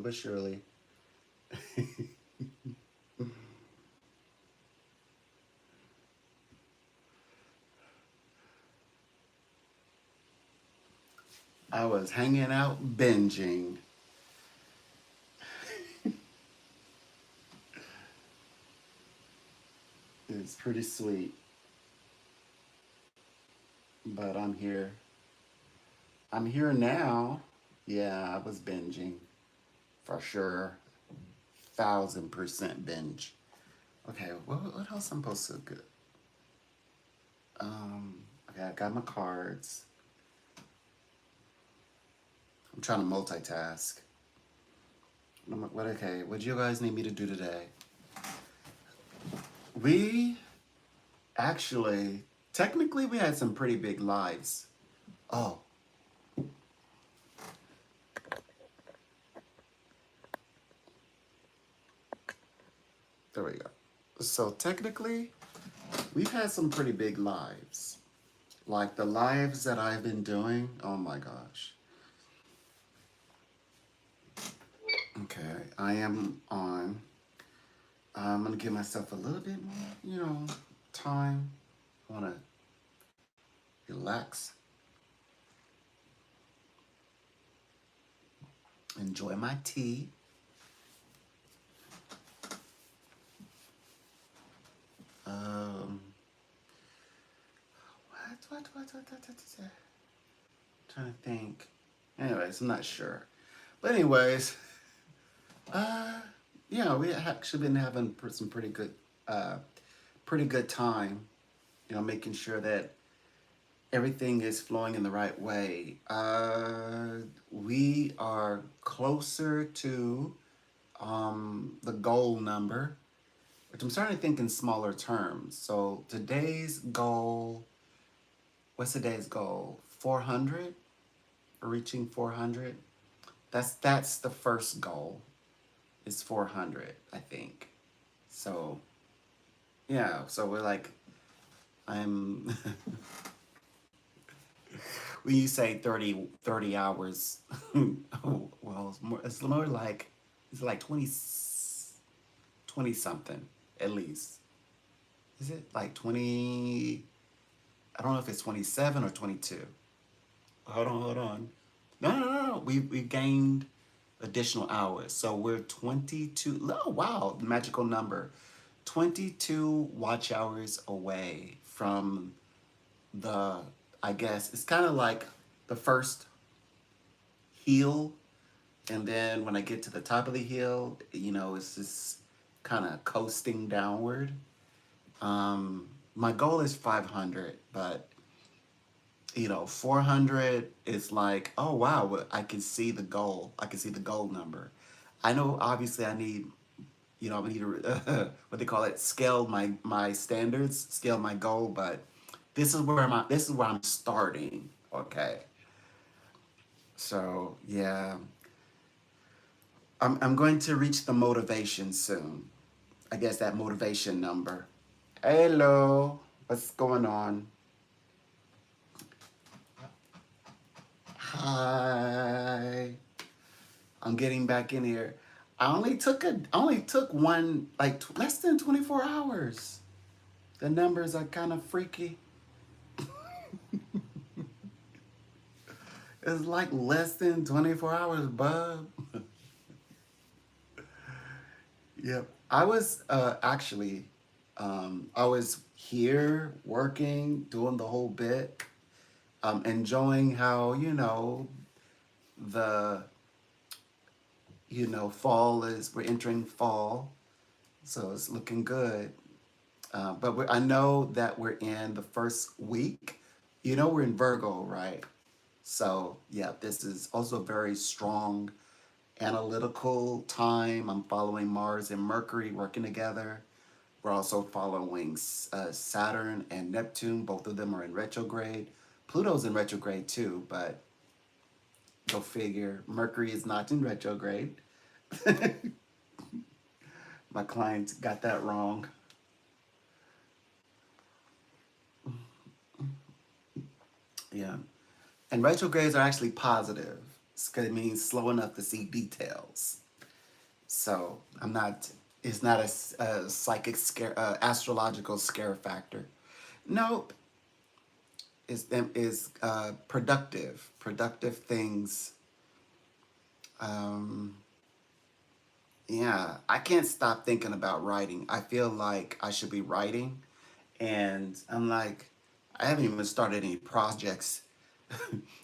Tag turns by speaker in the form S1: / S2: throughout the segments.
S1: but surely. I was hanging out binging. It's pretty sweet, but I'm here. I'm here now. Yeah, I was binging for sure. 1,000% binge. Okay, what else I'm supposed to get? Okay, I got my cards. I'm trying to multitask. Okay, what do you guys need me to do today? We actually, technically, we had some pretty big lives. Oh, there we go. So technically, we've had some pretty big lives. Like the lives that I've been doing, oh my gosh. Okay, I am on. I'm gonna give myself a little bit more, time. I wanna relax, enjoy my tea. Um, what? Trying to think. Anyways, I'm not sure. But anyways, uh, yeah, we actually been having some uh, pretty good time. Making sure that everything is flowing in the right way. We are closer to the goal number, which I'm starting to think in smaller terms. So today's goal, what's today's goal? 400? Reaching 400? That's the first goal. Is 400, I think. So yeah, so we're like, I'm when you say 30 hours, oh, well, it's more like, it's like 20 something at least. Is it like 20? I don't know if it's 27 or 22. Hold on. No. We gained additional hours. So we're 22. Oh, wow. Magical number. 22 watch hours away from the, I guess, it's kind of like the first hill. And then when I get to the top of the hill, it's just kind of coasting downward. My goal is 500, but 400 is like, oh wow, I can see the goal. I can see the goal number. I know obviously I need to, what they call it, scale my standards, scale my goal, but this is where I'm starting, okay? So, yeah, I'm going to reach the motivation soon. I guess that motivation number. Hello, what's going on? Hi. I'm getting back in here. I only took one, like less than 24 hours. The numbers are kind of freaky. It's like less than 24 hours, bub. Yep. I was actually, I was here working, doing the whole bit, enjoying how, the, fall we're entering fall. So it's looking good. But I know that we're in the first week. We're in Virgo, right? So, yeah, this is also a very strong analytical time. I'm following Mars and Mercury working together. We're also following Saturn and Neptune. Both of them are in retrograde. Pluto's in retrograde too, but go figure. Mercury is not in retrograde. My client got that wrong. Yeah. And retrogrades are actually positive. It means slow enough to see details. So I'm not. It's not a psychic scare, astrological scare factor. Nope. Is productive things. Um, yeah, I can't stop thinking about writing. I feel like I should be writing, and I'm like, I haven't even started any projects.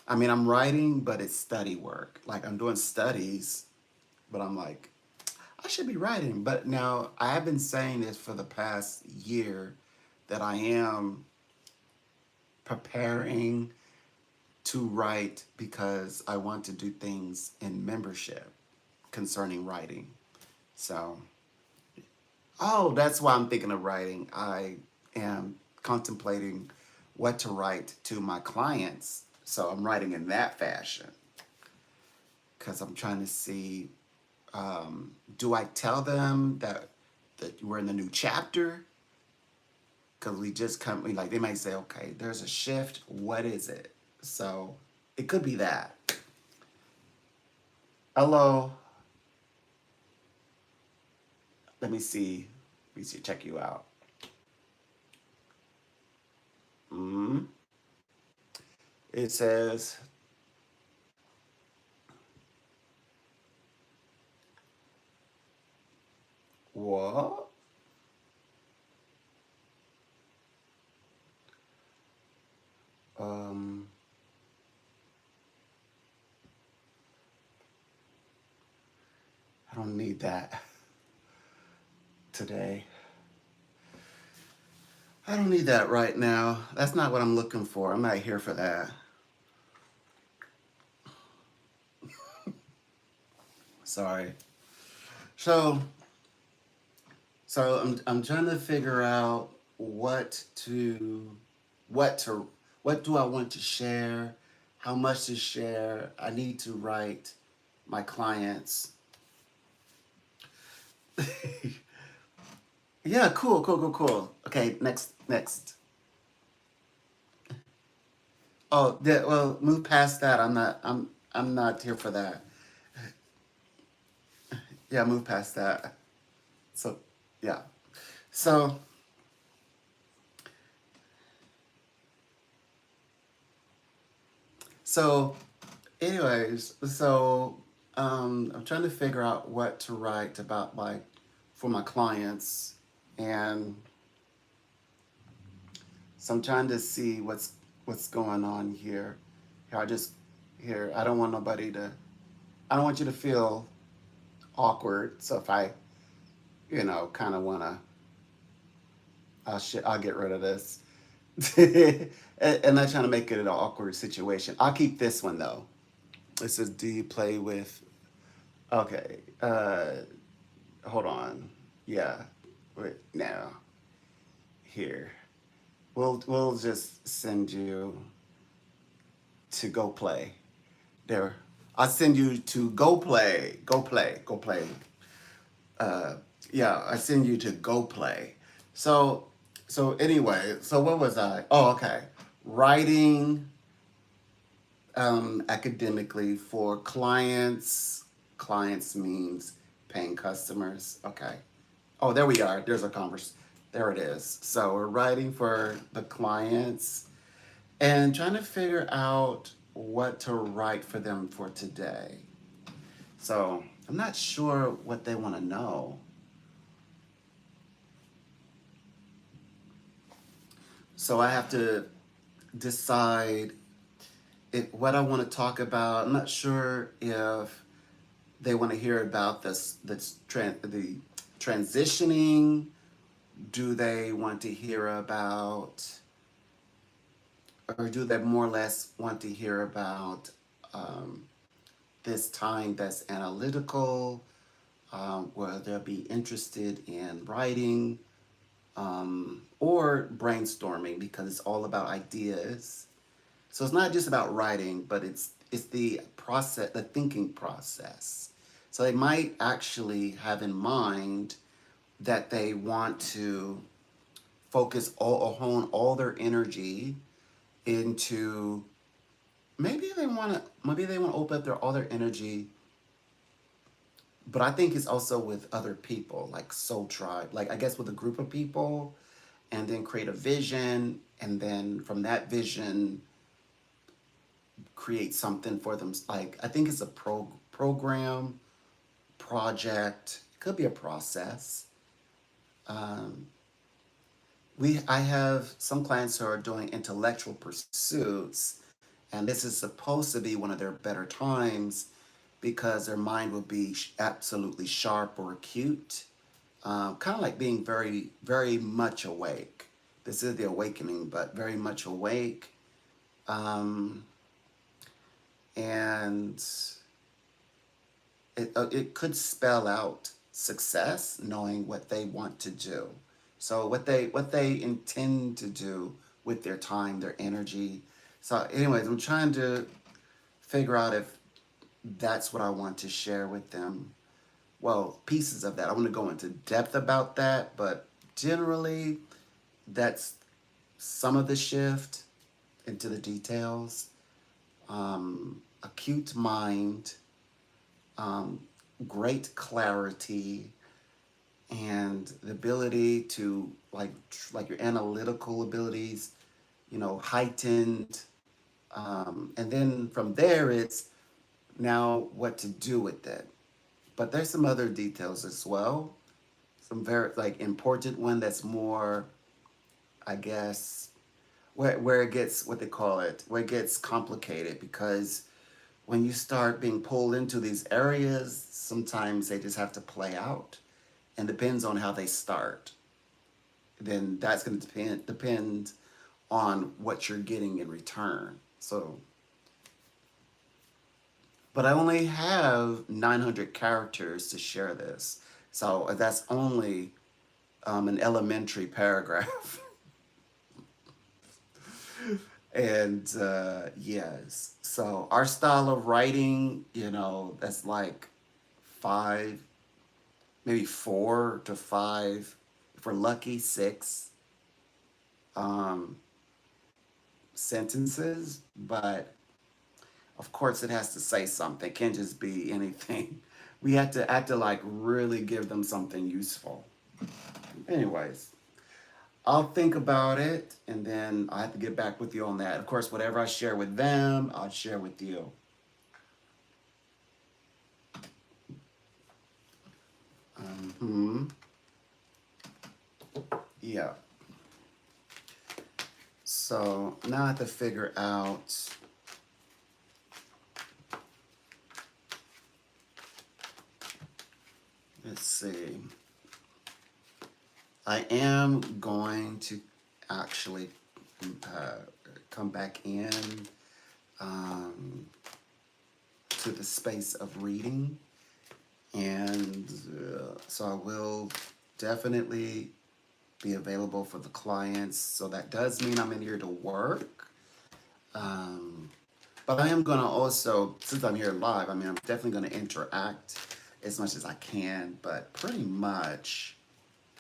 S1: I mean, I'm writing, but it's study work. Like I'm doing studies, but I'm like, I should be writing. But now I have been saying this for the past year that I am preparing to write because I want to do things in membership concerning writing. So, oh, that's why I'm thinking of writing. I am contemplating what to write to my clients. So I'm writing in that fashion because I'm trying to see, do I tell them that we're in the new chapter? Because we just come, like they might say, okay, there's a shift. What is it? So it could be that. Hello. Let me see. Let me see. Check you out. Mm. It says, what? Um, I don't need that today. I don't need that right now. That's not what I'm looking for. I'm not here for that. Sorry. So, so I'm trying to figure out what to, what do I want to share, how much to share. I need to write my clients. Yeah, cool, cool, cool, cool. Okay, next. Oh, yeah, well, move past that. I'm not here for that. Yeah, move past that. So, yeah. So, so, anyways, so I'm trying to figure out what to write about my for my clients, and so I'm trying to see what's going on here. Here, I just here. I don't want nobody to. I don't want you to feel awkward. So if I, kind of wanna, I'll get rid of this. And not trying to make it an awkward situation. I'll keep this one though. It says, "Do you play with?" Okay. Hold on. Yeah. Wait. Now. Here. We'll just send you to go play. There. I'll send you to go play. Go play. Go play. Uh, yeah. I send you to go play. So anyway. So what was I? Oh, okay. Writing academically for clients. Clients means paying customers. Okay. Oh, there we are. There's a converse. There it is. So we're writing for the clients and trying to figure out what to write for them for today. So I'm not sure what they want to know. So I have to decide what I want to talk about. I'm not sure if they want to hear about the transitioning. Do they want to hear about, or do they more or less want to hear about um, this time that's analytical, where they'll be interested in writing or brainstorming because it's all about ideas. So it's not just about writing, but it's the process, the thinking process. So they might actually have in mind that they want to focus all or hone all their energy into maybe they want to open up their all their energy but I think it's also with other people, like soul tribe, like I guess with a group of people, and then create a vision, and then from that vision, create something for them. Like I think it's a program, project. It could be a process. Um, I have some clients who are doing intellectual pursuits, and this is supposed to be one of their better times because their mind will be absolutely sharp or acute, kind of like being very, very much awake. This is the awakening, but very much awake. Um, and it could spell out success, knowing what they want to do. So what they intend to do with their time, their energy. So, anyways, I'm trying to figure out if that's what I want to share with them. Well, pieces of that. I want to go into depth about that, but generally, that's some of the shift into the details. Acute mind, um, great clarity, and the ability to like your analytical abilities, heightened. And then from there, it's now what to do with it. But there's some other details as well. Some very like important one that's more, I guess, where it gets what they call it, where it gets complicated because when you start being pulled into these areas, sometimes they just have to play out, and depends on how they start. Then that's going to depend on what you're getting in return. So, but I only have 900 characters to share this, so that's only an elementary paragraph. And yes, so our style of writing, that's like five, maybe 4 to 5, if we're lucky, 6 sentences. But of course, it has to say something. It can't just be anything. We have to like really give them something useful. Anyways, I'll think about it, and then I have to get back with you on that. Of course, whatever I share with them, I'll share with you. Hmm. Yeah. So now I have to figure out. Let's see. I am going to actually uh, come back in um, to the space of reading, and so I will definitely be available for the clients. So that does mean I'm in here to work. Um, but I am going to also, since I'm here live, I mean, I'm definitely going to interact as much as I can, but pretty much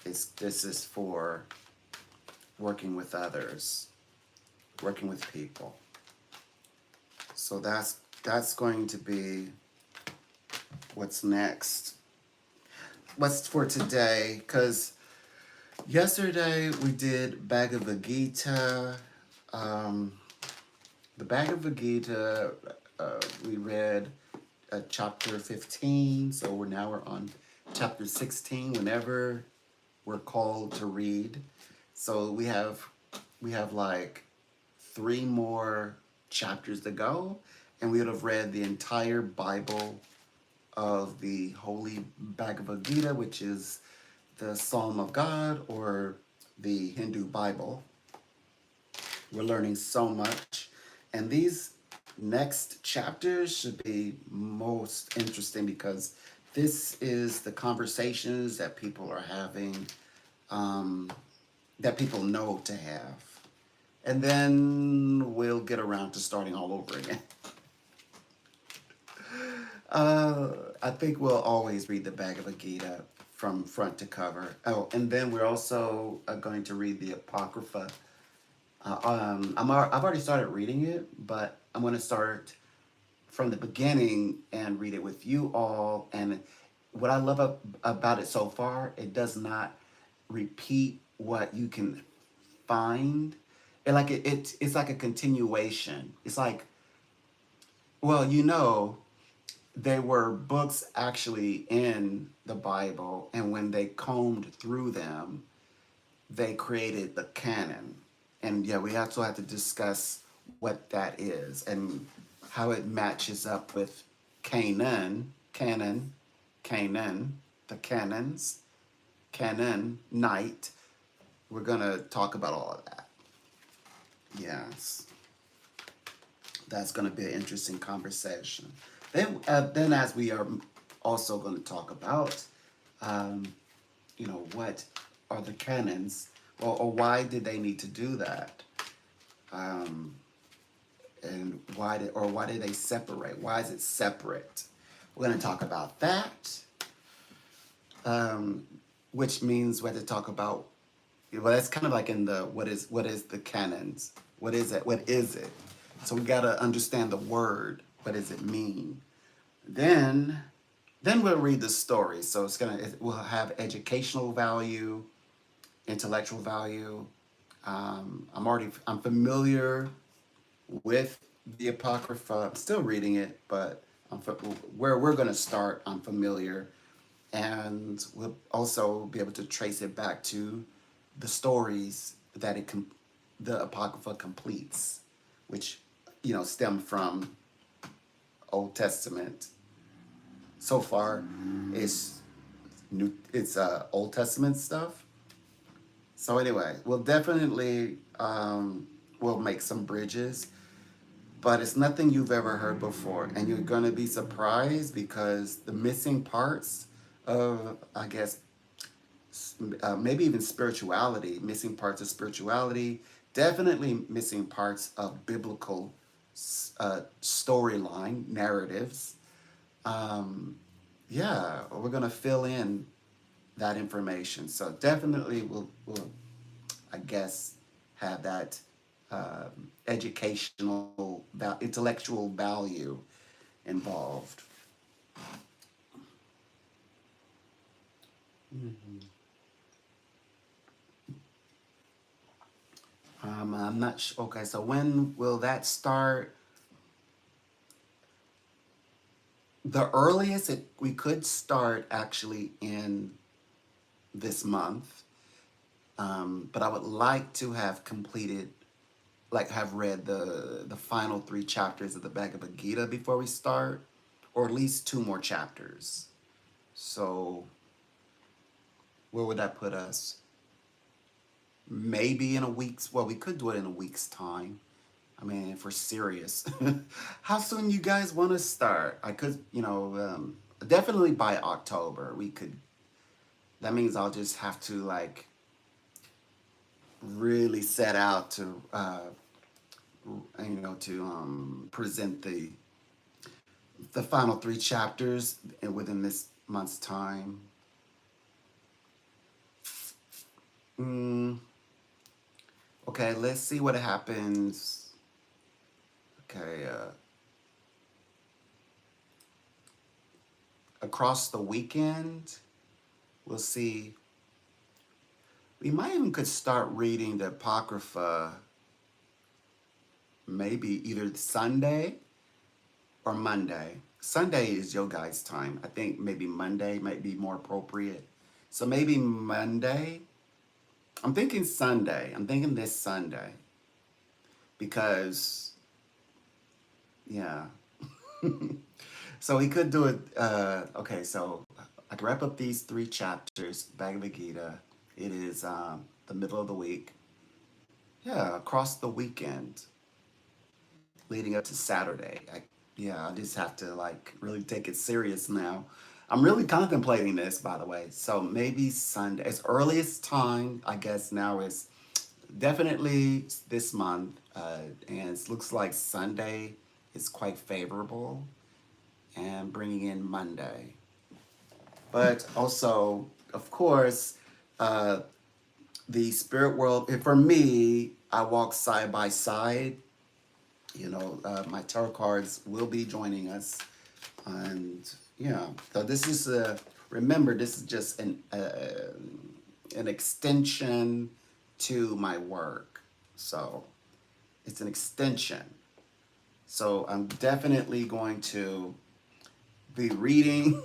S1: this is for working with others, working with people. So that's going to be what's next. What's for today? Because yesterday we did Bhagavad Gita. Um, the Bhagavad Gita, we read chapter 15, so we're on chapter 16. Whenever we're called to read, so we have like 3 more chapters to go, and we would have read the entire Bible of the Holy Bhagavad Gita, which is the Psalm of God or the Hindu Bible. We're learning so much, and these next chapters should be most interesting because this is the conversations that people are having, um, that people know to have. And then we'll get around to starting all over again. I think we'll always read the Bhagavad Gita from front to cover. Oh, and then we're also going to read the Apocrypha. I've already started reading it, but I'm going to start from the beginning and read it with you all. And what I love about it so far, it does not repeat what you can find. It's like a continuation. It's like, well, there were books actually in the Bible, and when they combed through them, they created the canon. And yeah, we also have to discuss what that is and how it matches up with Canaan, the canons, canon, night. We're going to talk about all of that. Yes, that's going to be an interesting conversation. Then as we are also going to talk about, um, what are the canons, or why did they need to do that? Um, and why did they separate? Why is it separate? We're going to talk about that, um, which means we have to talk about. Well, that's kind of like in the what is the canons? What is it? What is it? So we got to understand the word. What does it mean? Then we'll read the story. So it will have educational value, intellectual value. I'm familiar with the Apocrypha. I'm still reading it, but where we're going to start, I'm familiar. And we'll also be able to trace it back to the stories that the Apocrypha completes, which, stem from Old Testament. So far, it's Old Testament stuff. So anyway, we'll definitely we'll make some bridges, but it's nothing you've ever heard before, and you're gonna be surprised because the missing parts of, I guess, maybe even spirituality, missing parts of spirituality, definitely missing parts of biblical storyline narratives. Um, yeah, we're gonna fill in that information. So definitely we'll I guess have that intellectual value involved. Mhm. I'm not sure. Okay, so when will that start? The earliest we could start actually in this month, but I would like to have completed, like have read the final three chapters of the Bhagavad Gita before we start, or at least two more chapters. So where would that put us? Maybe in a week's. Well, we could do it in a week's time. I mean, if we're serious, how soon you guys want to start? I could, definitely by October we could. That means I'll just have to like really set out to, present the final three chapters within this month's time. Mm, okay, let's see what happens. Okay, across the weekend, we'll see. We might even could start reading the Apocrypha maybe either Sunday or Monday. Sunday is your guys' time. I think maybe Monday might be more appropriate. So maybe Monday. I'm thinking Sunday. I'm thinking this Sunday because, yeah. So we could do it. Okay, so I can wrap up these three chapters, Bhagavad Gita. It is the middle of the week. Yeah, across the weekend, leading up to Saturday. Yeah, I just have to like really take it serious now. I'm really contemplating this, by the way. So maybe Sunday, as earliest time, I guess now is definitely this month, and it looks like Sunday is quite favorable, and bringing in Monday. But also, of course, uh, the spirit world. For me, I walk side by side. My tarot cards will be joining us, and yeah. So this is remember, this is just an extension to my work. So it's an extension. So I'm definitely going to be reading,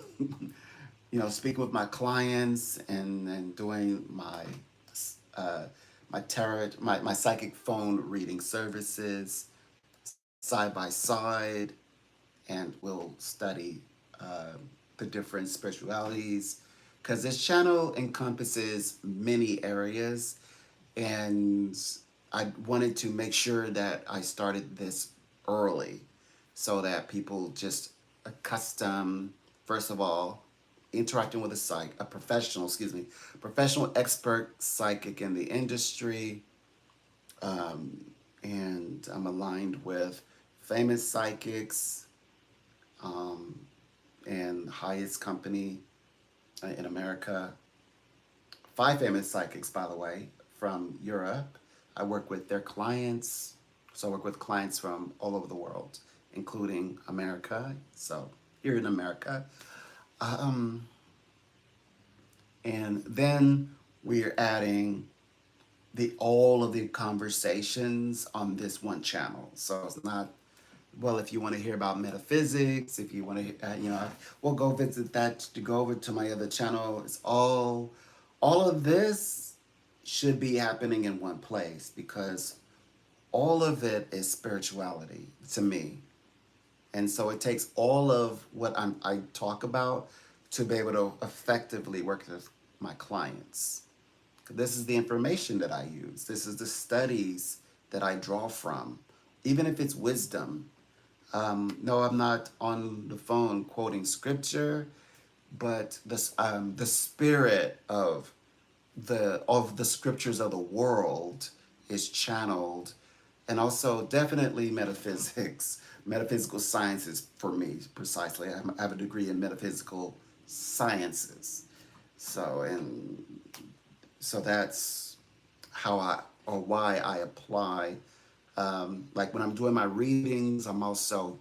S1: speaking with my clients and doing uh, my tarot, my psychic phone reading services side by side, and we'll study uh, the different spiritualities because this channel encompasses many areas, and I wanted to make sure that I started this early so that people just accustom, first of all, interacting with a professional, professional expert psychic in the industry. And I'm aligned with famous psychics um, and highest company in America. Five famous psychics, by the way, from Europe. I work with their clients. So I work with clients from all over the world, including America. So here in America. Um, and then we're adding the all of the conversations on this one channel. So it's not, well, if you want to hear about metaphysics, if you want to, we'll go visit that to go over to my other channel. It's all of this should be happening in one place because all of it is spirituality to me. And so it takes all of what I talk about to be able to effectively work with my clients. This is the information that I use. This is the studies that I draw from, even if it's wisdom. No, I'm not on the phone quoting scripture, but the spirit of the scriptures of the world is channeled, and also definitely metaphysics, metaphysical sciences for me precisely. I have a degree in metaphysical sciences, so that's how I or why I apply. Like when I'm doing my readings, I'm also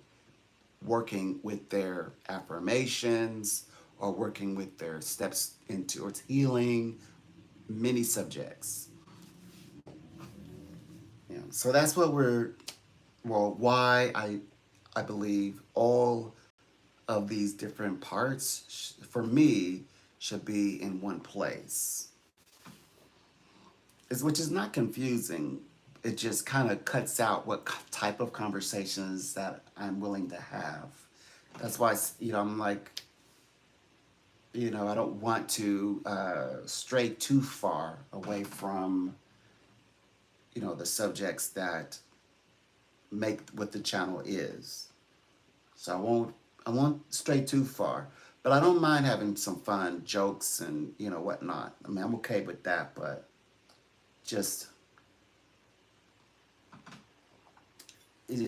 S1: working with their affirmations or working with their steps into towards healing, many subjects. Yeah. So that's what why I believe all of these different parts for me should be in one place. Which is not confusing. It just kind of cuts out what type of conversations that I'm willing to have. That's why, I'm like, I don't want to stray too far away from, the subjects that make what the channel is. So I won't stray too far. But I don't mind having some fun jokes and, whatnot. I mean, I'm okay with that, but just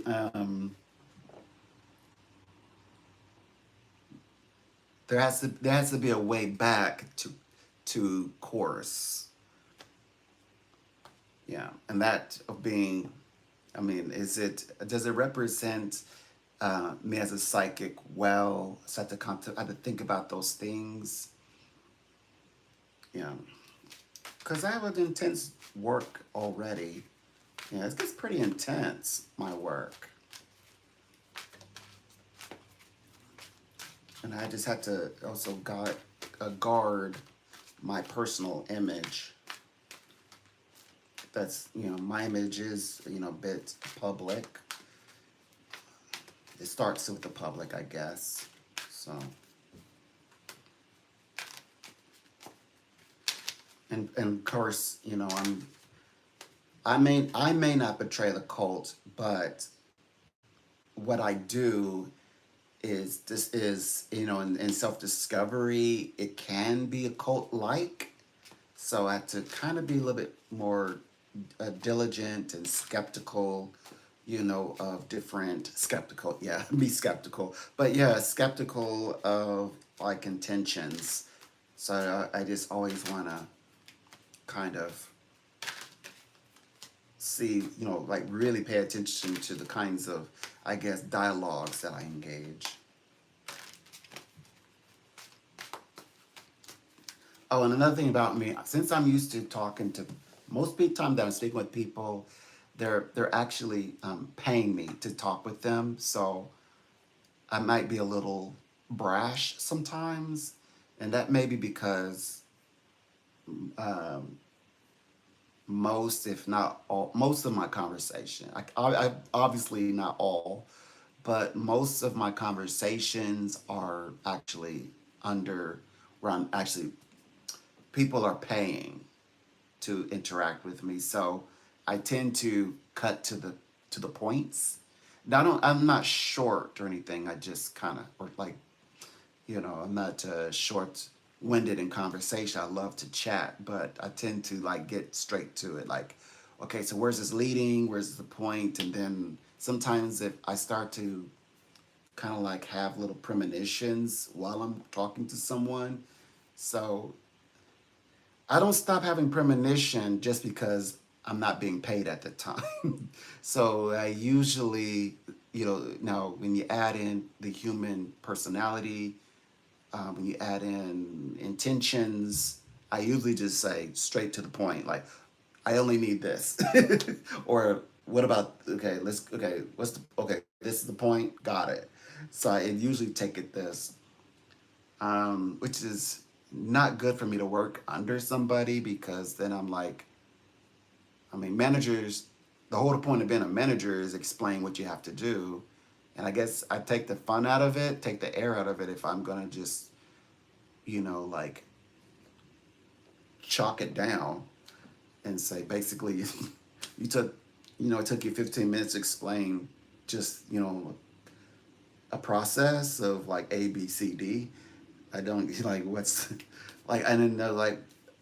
S1: um, there has to be a way back to chorus. Yeah, and that of being, I mean, does it represent me as a psychic well? So I have to think about those things. Yeah, because I have an intense work already. Yeah, it gets pretty intense, my work. And I just had to also guard my personal image. That's, my image is, a bit public. It starts with the public, I guess. So, and of course, I may not betray the cult, but what I do is this is, in self-discovery, it can be a cult like. So I had to kind of be a little bit more diligent and skeptical, of different skeptical, yeah, be skeptical, but yeah, skeptical of like intentions. So I just always want to kind of see, like really pay attention to the kinds of, I guess, dialogues that I engage. Oh, and another thing about me, since I'm used to talking to most time that I'm speaking with people, they're actually paying me to talk with them. So I might be a little brash sometimes, and that may be because um, most, if not all, most of my conversation, I obviously not all, but most of my conversations are actually under where I'm actually people are paying to interact with me. So I tend to cut to the points. Now I'm not short or anything. I just kind of or like I'm not short winded in conversation. I love to chat, but I tend to like get straight to it. Like, okay, so where's this leading? Where's the point? And then sometimes if I start to kind of like have little premonitions while I'm talking to someone, so I don't stop having premonition just because I'm not being paid at the time. So I usually, now when you add in the human personality, when you add in intentions, I usually just say straight to the point, like, I only need this. Or what about, okay, this is the point, got it. So I usually take it this, which is not good for me to work under somebody because then I'm like, I mean, managers, the whole point of being a manager is explain what you have to do. And I guess I take the fun out of it, take the air out of it if I'm going to just, like chalk it down and say basically you took, it took you 15 minutes to explain just, a process of like A, B, C, D. I don't like what's like I didn't know like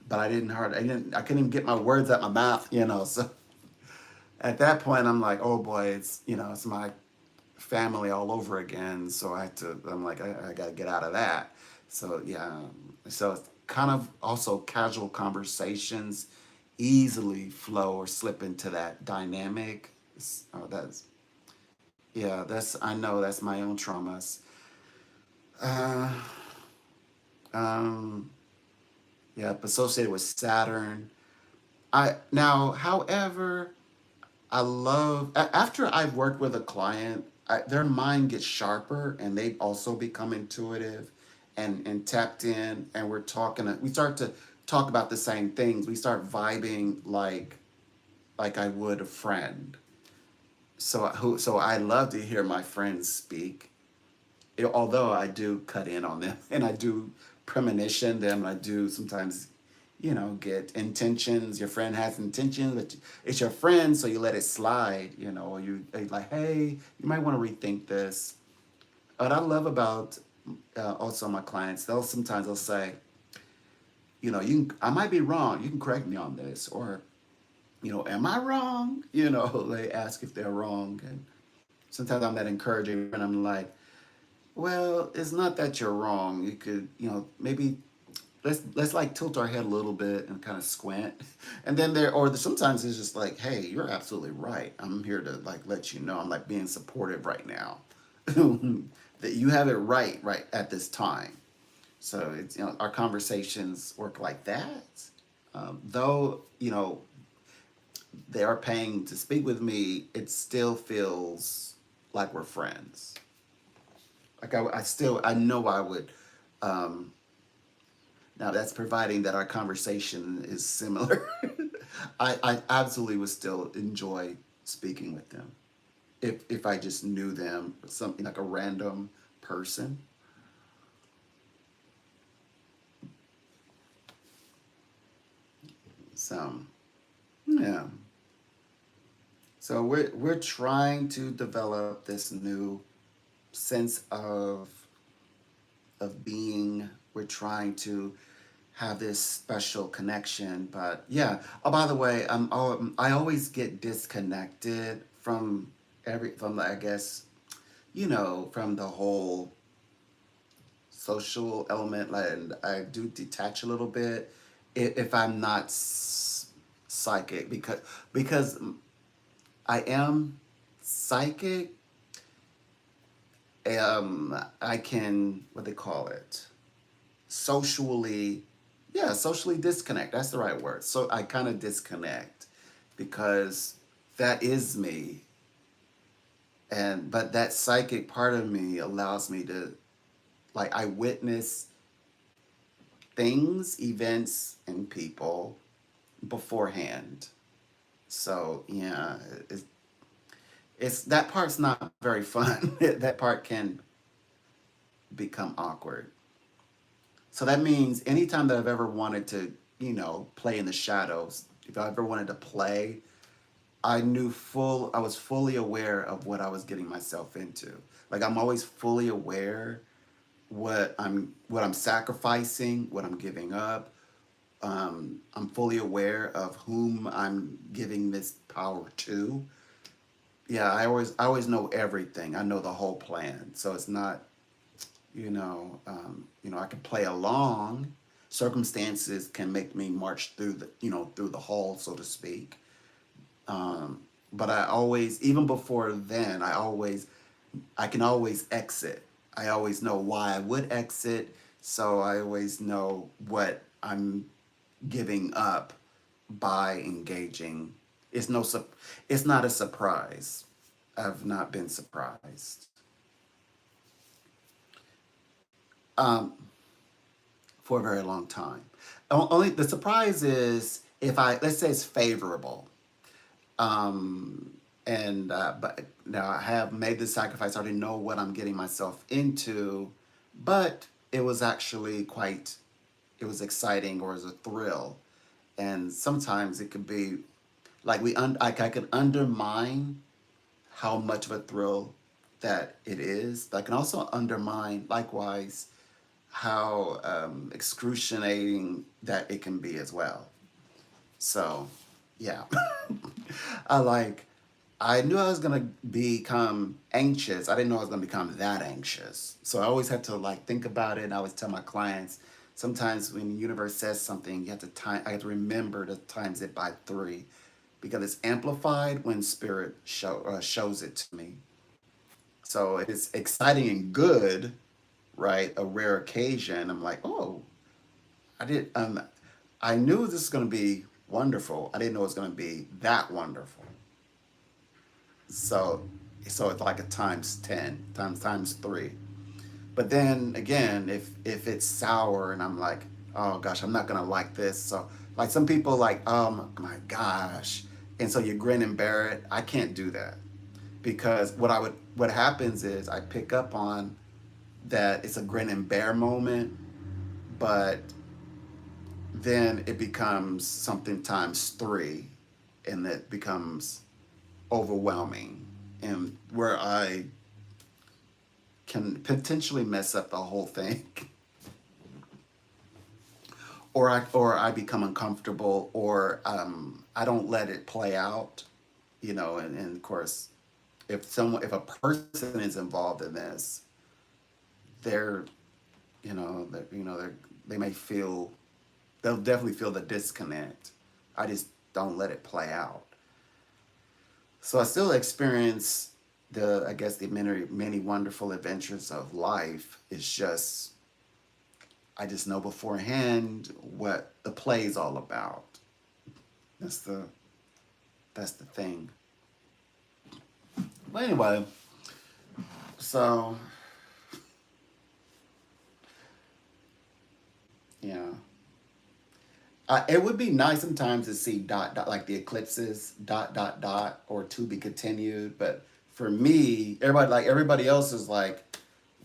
S1: but I couldn't even get my words out my mouth. So at that point I'm like, oh boy, it's my family all over again. So I'm like, I gotta get out of that. So yeah. So it's kind of also casual conversations easily flow or slip into that dynamic. That's yeah, I know that's my own traumas. Uh, um, yeah, associated with Saturn. However, I love after I've worked with a client, their mind gets sharper and they also become intuitive and tapped in, and we start to talk about the same things. We start vibing like I would a friend. So I love to hear my friends speak. Although I do cut in on them and I do premonition them, I do sometimes, get intentions. Your friend has intentions, but it's your friend, so you let it slide, or you're like, hey, you might want to rethink this. What I love about also my clients, they'll say, I might be wrong. You can correct me on this, or am I wrong? They ask if they're wrong, and sometimes I'm that encouraging, and I'm like, well, it's not that you're wrong. You could, maybe let's like tilt our head a little bit and kind of squint, and then sometimes it's just like, hey, you're absolutely right. I'm here to like let you know. I'm like being supportive right now, that you have it right at this time. So it's our conversations work like that. Though they are paying to speak with me, it still feels like we're friends. Like I know I would. Um, Now that's providing that our conversation is similar. I absolutely would still enjoy speaking with them if I just knew them, something like a random person. So yeah. So we're trying to develop this new sense of being. We're trying to have this special connection. But yeah. Oh, by the way, I always get disconnected from I guess from the whole social element, like, and I do detach a little bit if I'm not psychic because I am psychic. I can what they call it socially. yeah, socially disconnect. That's the right word. So I kind of disconnect because that is me. And but that psychic part of me allows me to, like, I witness things, events, and people beforehand. So yeah, it's, it's that part's not very fun. That part can become awkward. So that means anytime that I've ever wanted to, play in the shadows, if I ever wanted to play, I was fully aware of what I was getting myself into. Like I'm always fully aware what I'm sacrificing, what I'm giving up. I'm fully aware of whom I'm giving this power to. Yeah, I always know everything. I know the whole plan. So it's not, I can play along. Circumstances can make me march through the hall, so to speak. But I always, even before then, I can always exit. I always know why I would exit, so I always know what I'm giving up by engaging. It's no, it's not a surprise. I've not been surprised. Um, for a very long time. Only the surprise is if let's say it's favorable. Um, but now I have made the sacrifice. I already know what I'm getting myself into, but it was actually it was exciting or it was a thrill. And sometimes it could be like I could undermine how much of a thrill that it is. But I can also undermine likewise how excruciating that it can be as well. So, yeah. I like, I knew I was gonna become anxious. I didn't know I was gonna become that anxious. So I always had to like think about it. And I always tell my clients, sometimes when the universe says something, I have to remember to times it by three, because it's amplified when spirit shows it to me. So if it's exciting and good, right, a rare occasion, I'm like, oh, I did. I knew this was going to be wonderful. I didn't know it was going to be that wonderful. So, so it's like a times 10, times three. But then again, if it's sour and I'm like, oh gosh, I'm not gonna like this. So like some people like, oh my gosh, and so you grin and bear it. I can't do that because what happens is I pick up on that it's a grin and bear moment, but then it becomes something times three, and it becomes overwhelming, and where I can potentially mess up the whole thing, or I become uncomfortable, or I don't let it play out, and of course, if a person is involved in this, they're they may feel they'll definitely feel the disconnect. I just don't let it play out. So I still experience I guess the many wonderful adventures of life. It's just I just know beforehand what the play is all about. That's the that's the thing. But anyway, so yeah. It would be nice sometimes to see dot dot like the eclipses dot dot dot or to be continued, but for me, everybody else is like,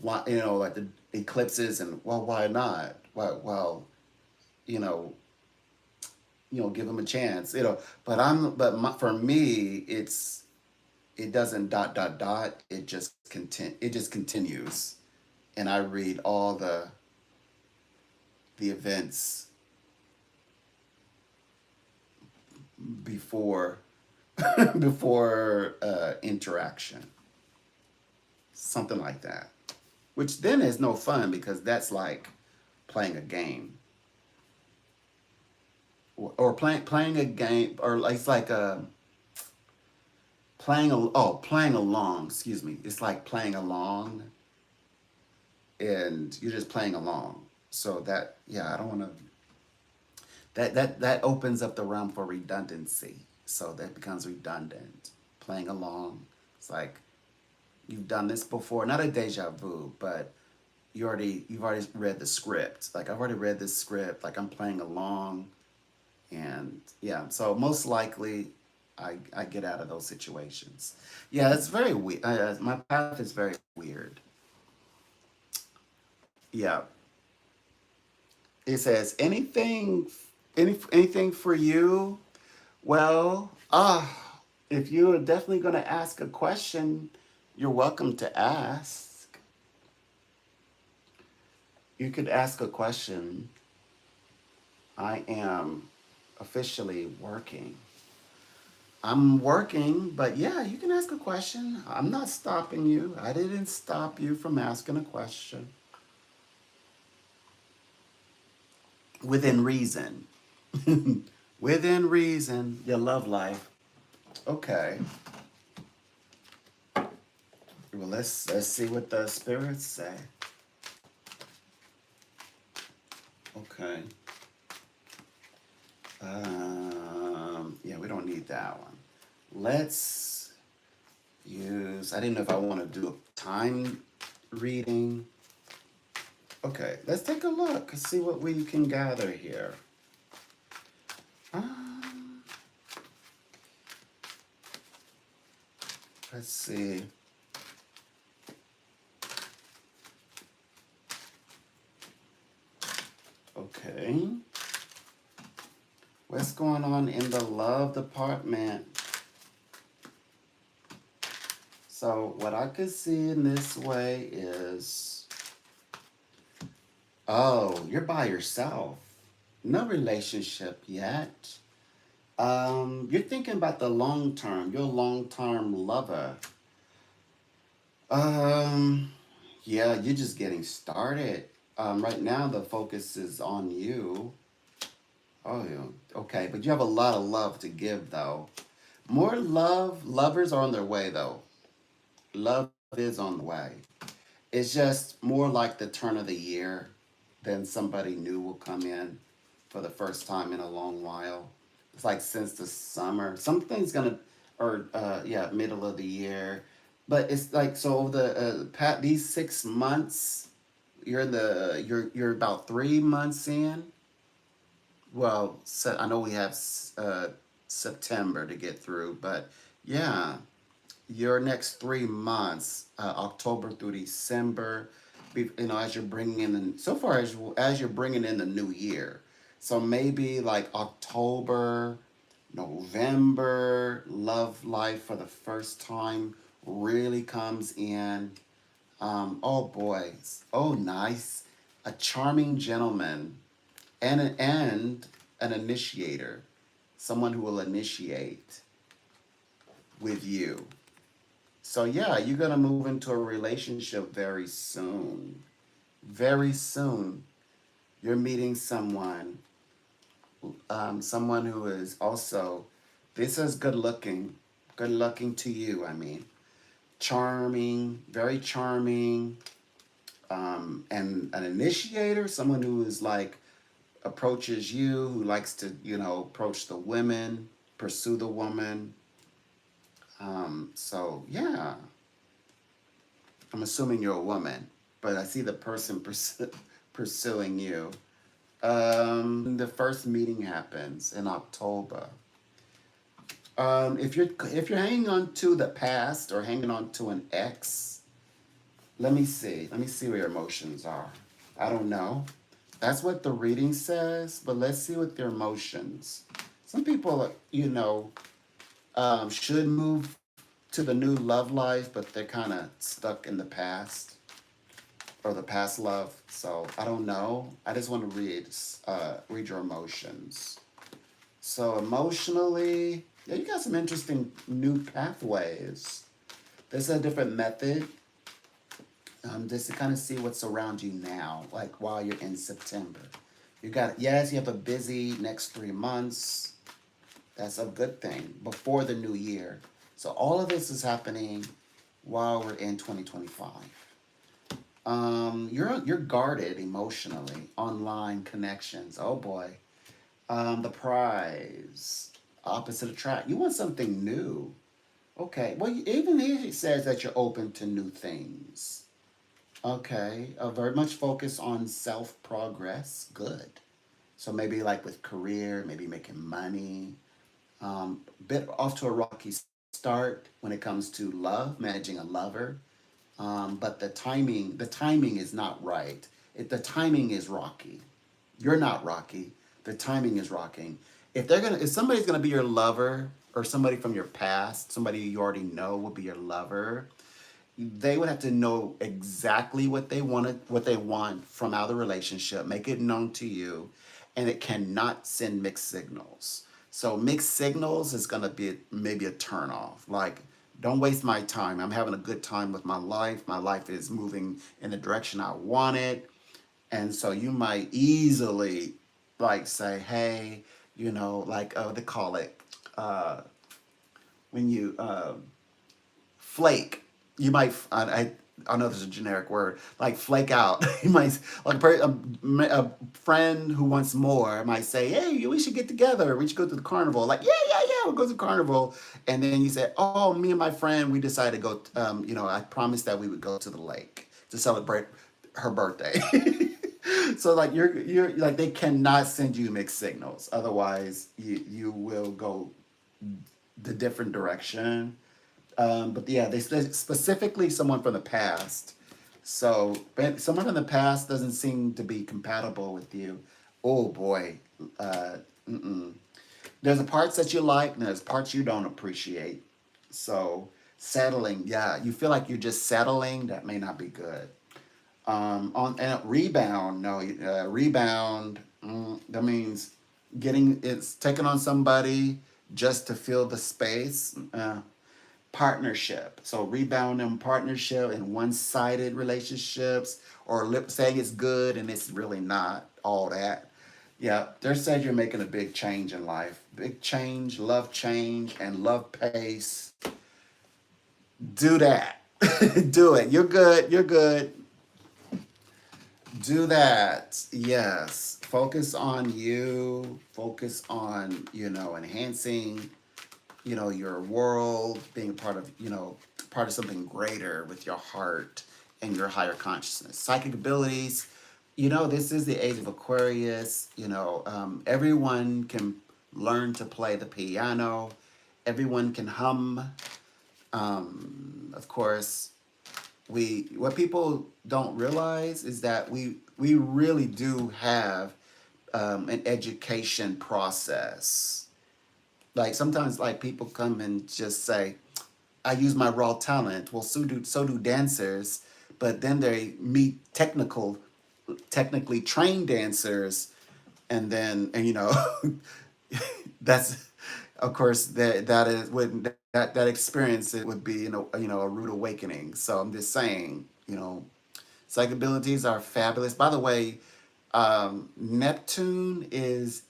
S1: why, like the eclipses, and well, why not? Well, you know, give them a chance, for me, it doesn't dot dot dot. It just continues, and I read all the events before before interaction, something like that. Which then is no fun because that's like playing a game, or playing a game, or it's like playing along. Excuse me. It's like playing along, and you're just playing along. So that, yeah, I don't want to. That opens up the realm for redundancy. So that becomes redundant. Playing along. It's like you've done this before. Not a deja vu, but you've already read the script. Like I've already read this script. Like I'm playing along, and yeah. So most likely, I get out of those situations. Yeah, it's very weird. My path is very weird. Yeah. It says anything for you. Well, if you're definitely going to ask a question, you're welcome to ask. You could ask a question. I am officially working. I'm working, but yeah, you can ask a question. I'm not stopping you. I didn't stop you from asking a question within reason. Within reason, your love life. Okay. Well, let's see what the spirits say. Okay. Yeah, we don't need that one. Let's use. I didn't know if I want to do a time reading. Okay, let's take a look and see what we can gather here. Um, let's see. Okay. What's going on in the love department? So, what I could see in this way is, oh, you're by yourself. No relationship yet. You're thinking about the long term, your long term lover. Um, yeah, you're just getting started. Right now, the focus is on you. Oh, yeah. Okay, but you have a lot of love to give, though. More love. Lovers are on their way, though. Love is on the way. It's just more like the turn of the year. Then somebody new will come in for the first time in a long while. It's like since the summer, something's gonna, or yeah, middle of the year. But it's like so over the these 6 months, you're about 3 months in. Well, so I know we have September to get through, but yeah, your next 3 months, October through December, as you're bringing in so far as you're bringing in the new year. So maybe like October, November, love life for the first time really comes in. Oh boys, oh nice, a charming gentleman, and an initiator, someone who will initiate with you. So yeah, you're gonna move into a relationship very soon. Very soon, you're meeting someone who is also. This is good looking to you. I mean, charming, very charming, and an initiator, someone who is like approaches you, who likes to approach the women, pursue the woman. So yeah, I'm assuming you're a woman, but I see the person pursuing you. The first meeting happens in October. If you're hanging on to the past or hanging on to an ex, let me see. Let me see where your emotions are. I don't know. That's what the reading says, but let's see what their emotions. Some people, should move to the new love life, but they're kind of stuck in the past or the past love. So I don't know. I just want to read your emotions. So emotionally, yeah, you got some interesting new pathways. There's a different method, just to kind of see what's around you now, like while you're in September. Yes, you have a busy next 3 months. That's a good thing before the new year. So all of this is happening while we're in 2025. You're guarded emotionally. Online connections. Oh boy. The prize, opposite attract. You want something new. Okay. Well, even here it says that you're open to new things. Okay. Very much focus on self progress. Good. So maybe like with career, maybe making money. Bit off to a rocky start when it comes to love, managing a lover. But the timing is not right. The timing is rocky. You're not rocky. The timing is rocking. If somebody's gonna be your lover or somebody from your past, somebody you already know will be your lover, they would have to know exactly what they want from out of the relationship, make it known to you, and it cannot send mixed signals. So mixed signals is gonna be maybe a turn off. Like, don't waste my time. I'm having a good time with my life. My life is moving in the direction I want it. And so you might easily like say, hey, like they call it uh, when you flake. You might I know there's a generic word like flake out. You might like a friend who wants more might say, "Hey, we should get together. We should go to the carnival." Like, yeah, yeah, yeah, we'll go to the carnival. And then you say, "Oh, me and my friend, we decided to go. I promised that we would go to the lake to celebrate her birthday." So like you're like they cannot send you mixed signals. Otherwise, you will go the different direction. But yeah, they specifically someone from the past. So but someone from the past doesn't seem to be compatible with you. Oh boy, uh, mm-mm. There's the parts that you like, and there's parts you don't appreciate. So settling, yeah, you feel like you're just settling. That may not be good. On and rebound, no, rebound. That means getting it's taking on somebody just to fill the space. Partnership. So rebound and partnership and one-sided relationships or lip saying it's good and it's really not all that. Yeah, they said you're making a big change in life. Big change, and love pace. Do that. Do it. You're good. You're good. Do that. Yes. Focus on you. Focus on, enhancing your world, being part of something greater with your heart and your higher consciousness. Psychic abilities, this is the age of Aquarius. Everyone can learn to play the piano. Everyone can hum. Of course, what people don't realize is that we really do have an education process. Like sometimes like people come and just say, I use my raw talent. Well, so do dancers, but then they meet technically trained dancers, and then that's of course that is when that experience it would be a rude awakening. So I'm just saying, psych abilities are fabulous. By the way, Neptune is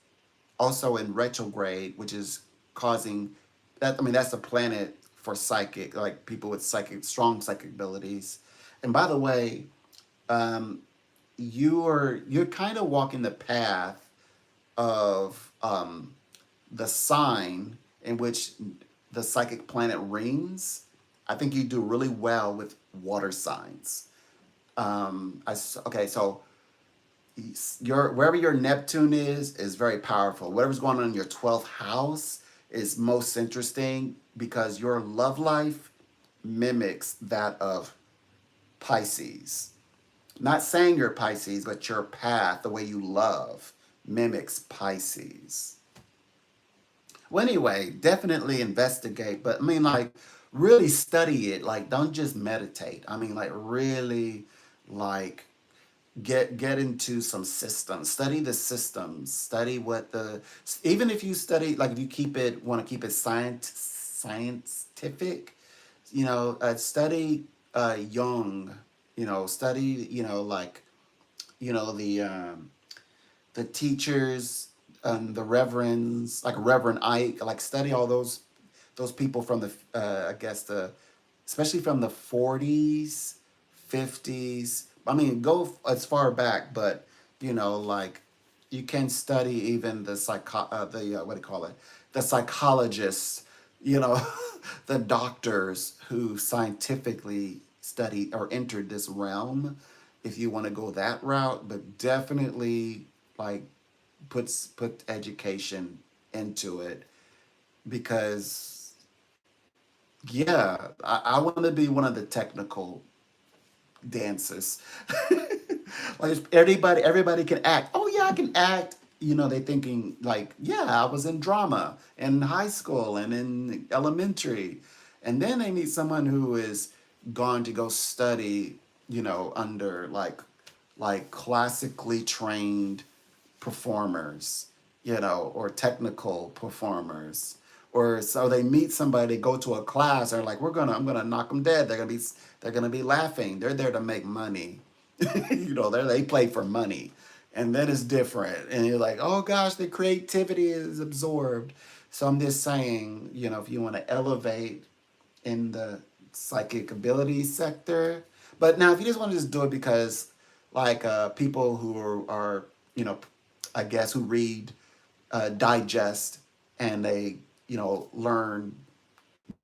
S1: also in retrograde, which is causing that. I mean, that's a planet for psychic, like people with strong psychic abilities. And by the way, um, you're kind of walking the path of the sign in which the psychic planet rings. I think you do really well with water signs. Okay, so your wherever your Neptune is very powerful. Whatever's going on in your 12th house is most interesting because your love life mimics that of Pisces. Not saying you're Pisces, but your path, the way you love, mimics Pisces. Well, anyway, definitely investigate, but I mean, like, really study it. Like, don't just meditate. I mean, like, really, like, get into some systems, study the systems, study what the even if you study like if you want to keep it scientific, study Jung, study like the teachers, the reverends like Reverend Ike, like study all those people from the I guess the especially from the 40s, 50s. I mean, go as far back, but like you can study even the what do you call it, the psychologists, you know, the doctors who scientifically studied or entered this realm, if you want to go that route. But definitely, like, put education into it, because yeah, I want to be one of the technical dancers. Like, everybody can act. Oh yeah, I can act. You know, they thinking like, yeah, I was in drama in high school and in elementary. And then they need someone who is going to go study, you know, under like classically trained performers, you know, or technical performers. Or so they meet somebody, they go to a class, they're like, I'm gonna knock them dead. They're gonna be laughing. They're there to make money. You know, they play for money. And that is different. And you're like, oh gosh, the creativity is absorbed. So I'm just saying, you know, if you want to elevate in the psychic ability sector. But now, if you just want to just do it because, like, people who are, you know, I guess, who read, digest, and they, you know, learn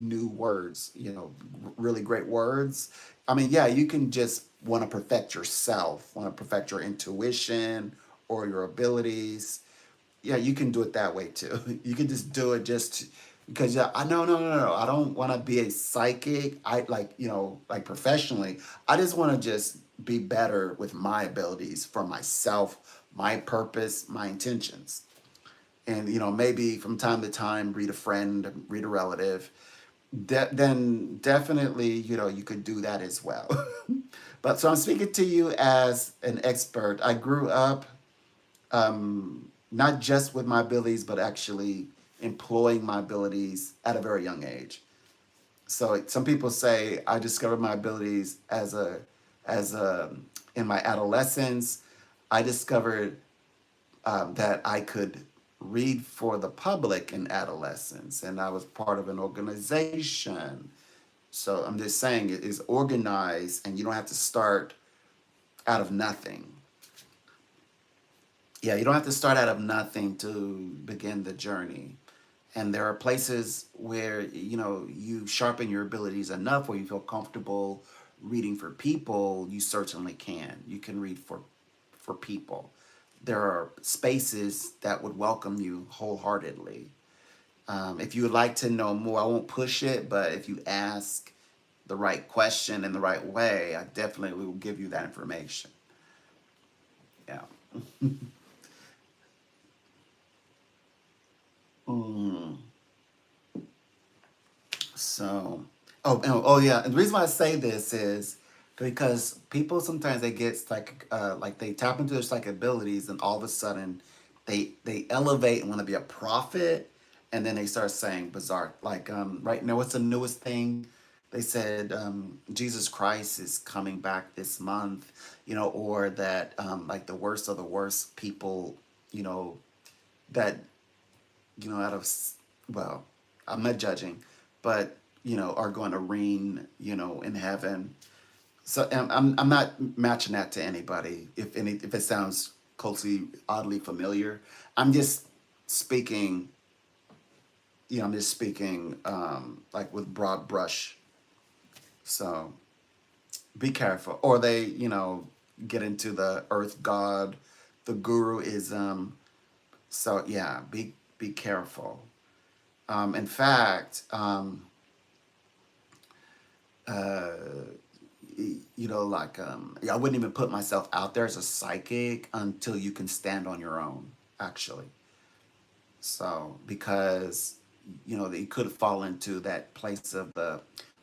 S1: new words, you know, really great words. I mean, yeah, you can just want to perfect yourself, want to perfect your intuition or your abilities. Yeah, you can do it that way too. You can just do it just because, yeah, I no no no no. I don't want to be a psychic. I like, you know, like, professionally. I just want to just be better with my abilities for myself, my purpose, my intentions. And, you know, maybe from time to time read a friend, read a relative. Then definitely, you know, you could do that as well. But so I'm speaking to you as an expert. I grew up, not just with my abilities, but actually employing my abilities at a very young age. So some people say I discovered my abilities as a in my adolescence. I discovered, that I could read for the public in adolescence, and I was part of an organization. So I'm just saying it is organized, and you don't have to start out of nothing. Yeah, you don't have to start out of nothing to begin the journey. And there are places where, you know, you sharpen your abilities enough where you feel comfortable reading for people. You certainly can. You can read for people. There are spaces that would welcome you wholeheartedly. If you would like to know more, I won't push it, but if you ask the right question in the right way, I definitely will give you that information. Yeah. Mm. So, yeah. And the reason why I say this is because people sometimes they get like they tap into their psychic abilities, and all of a sudden they elevate and want to be a prophet, and then they start saying bizarre, like, right now, what's the newest thing? They said, Jesus Christ is coming back this month, you know, or that, like, the worst of the worst people, you know, that, you know, well, I'm not judging, but, you know, are going to reign, you know, in heaven. So I'm not matching that to anybody. If it sounds closely, oddly familiar, I'm just speaking. You know, I'm just speaking, like, with broad brush. So be careful, or they, you know, get into the earth god, the guruism. So yeah, be careful. In fact, uh, you know, like, I wouldn't even put myself out there as a psychic until you can stand on your own, actually. So, because, you know, they could fall into that place of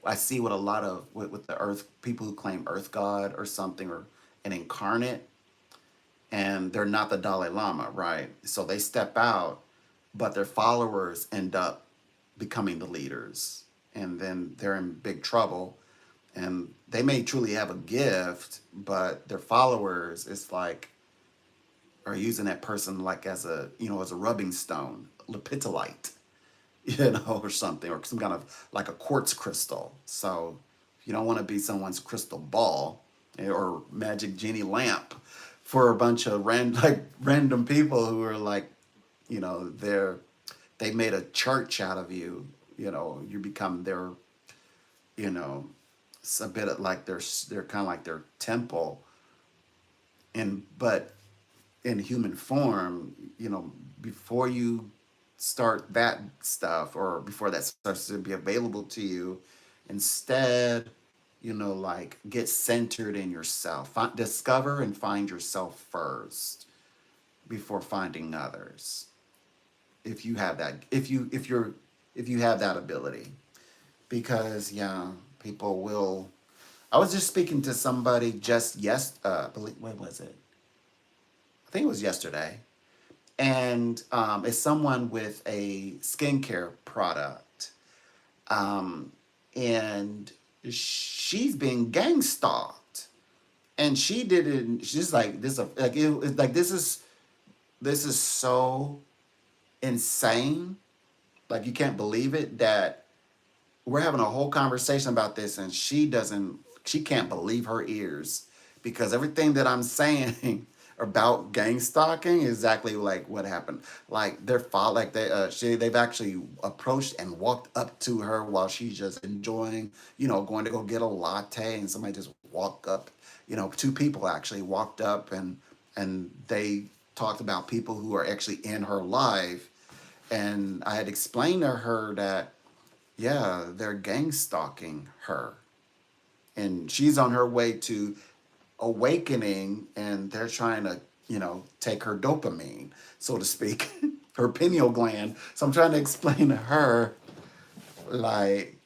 S1: I see what a lot of, with the earth, people who claim earth god or something, or an incarnate, and they're not the Dalai Lama, right? So they step out, but their followers end up becoming the leaders, and then they're in big trouble. And they may truly have a gift, but their followers, it's like, are using that person like as a, you know, as a rubbing stone, lepitolite, you know, or something, or some kind of like a quartz crystal. So you don't want to be someone's crystal ball, or magic genie lamp for a bunch of random people who are like, they made a church out of you. You become their, you know, it's a bit of like they're kind of like their temple, and but in human form, before you start that stuff, or before that starts to be available to you, instead, like get centered in yourself. Discover and find yourself first before finding others. If you have that, if you have that ability, because yeah, people will. I was just speaking to somebody just when was it? I think it was yesterday, and it's someone with a skincare product, um, and she's being gang stalked, and she didn't. She's like this, like this is so insane. Like you can't believe it that we're having a whole conversation about this, and she can't believe her ears, because everything that I'm saying about gang stalking is exactly like what happened. Like they're like they've actually approached and walked up to her while she's just enjoying, going to go get a latte, and somebody just walked up. Two people actually walked up, and they talked about people who are actually in her life, and I had explained to her that, yeah, they're gang stalking her. And she's on her way to awakening, and they're trying to, take her dopamine, so to speak, her pineal gland. So I'm trying to explain to her, like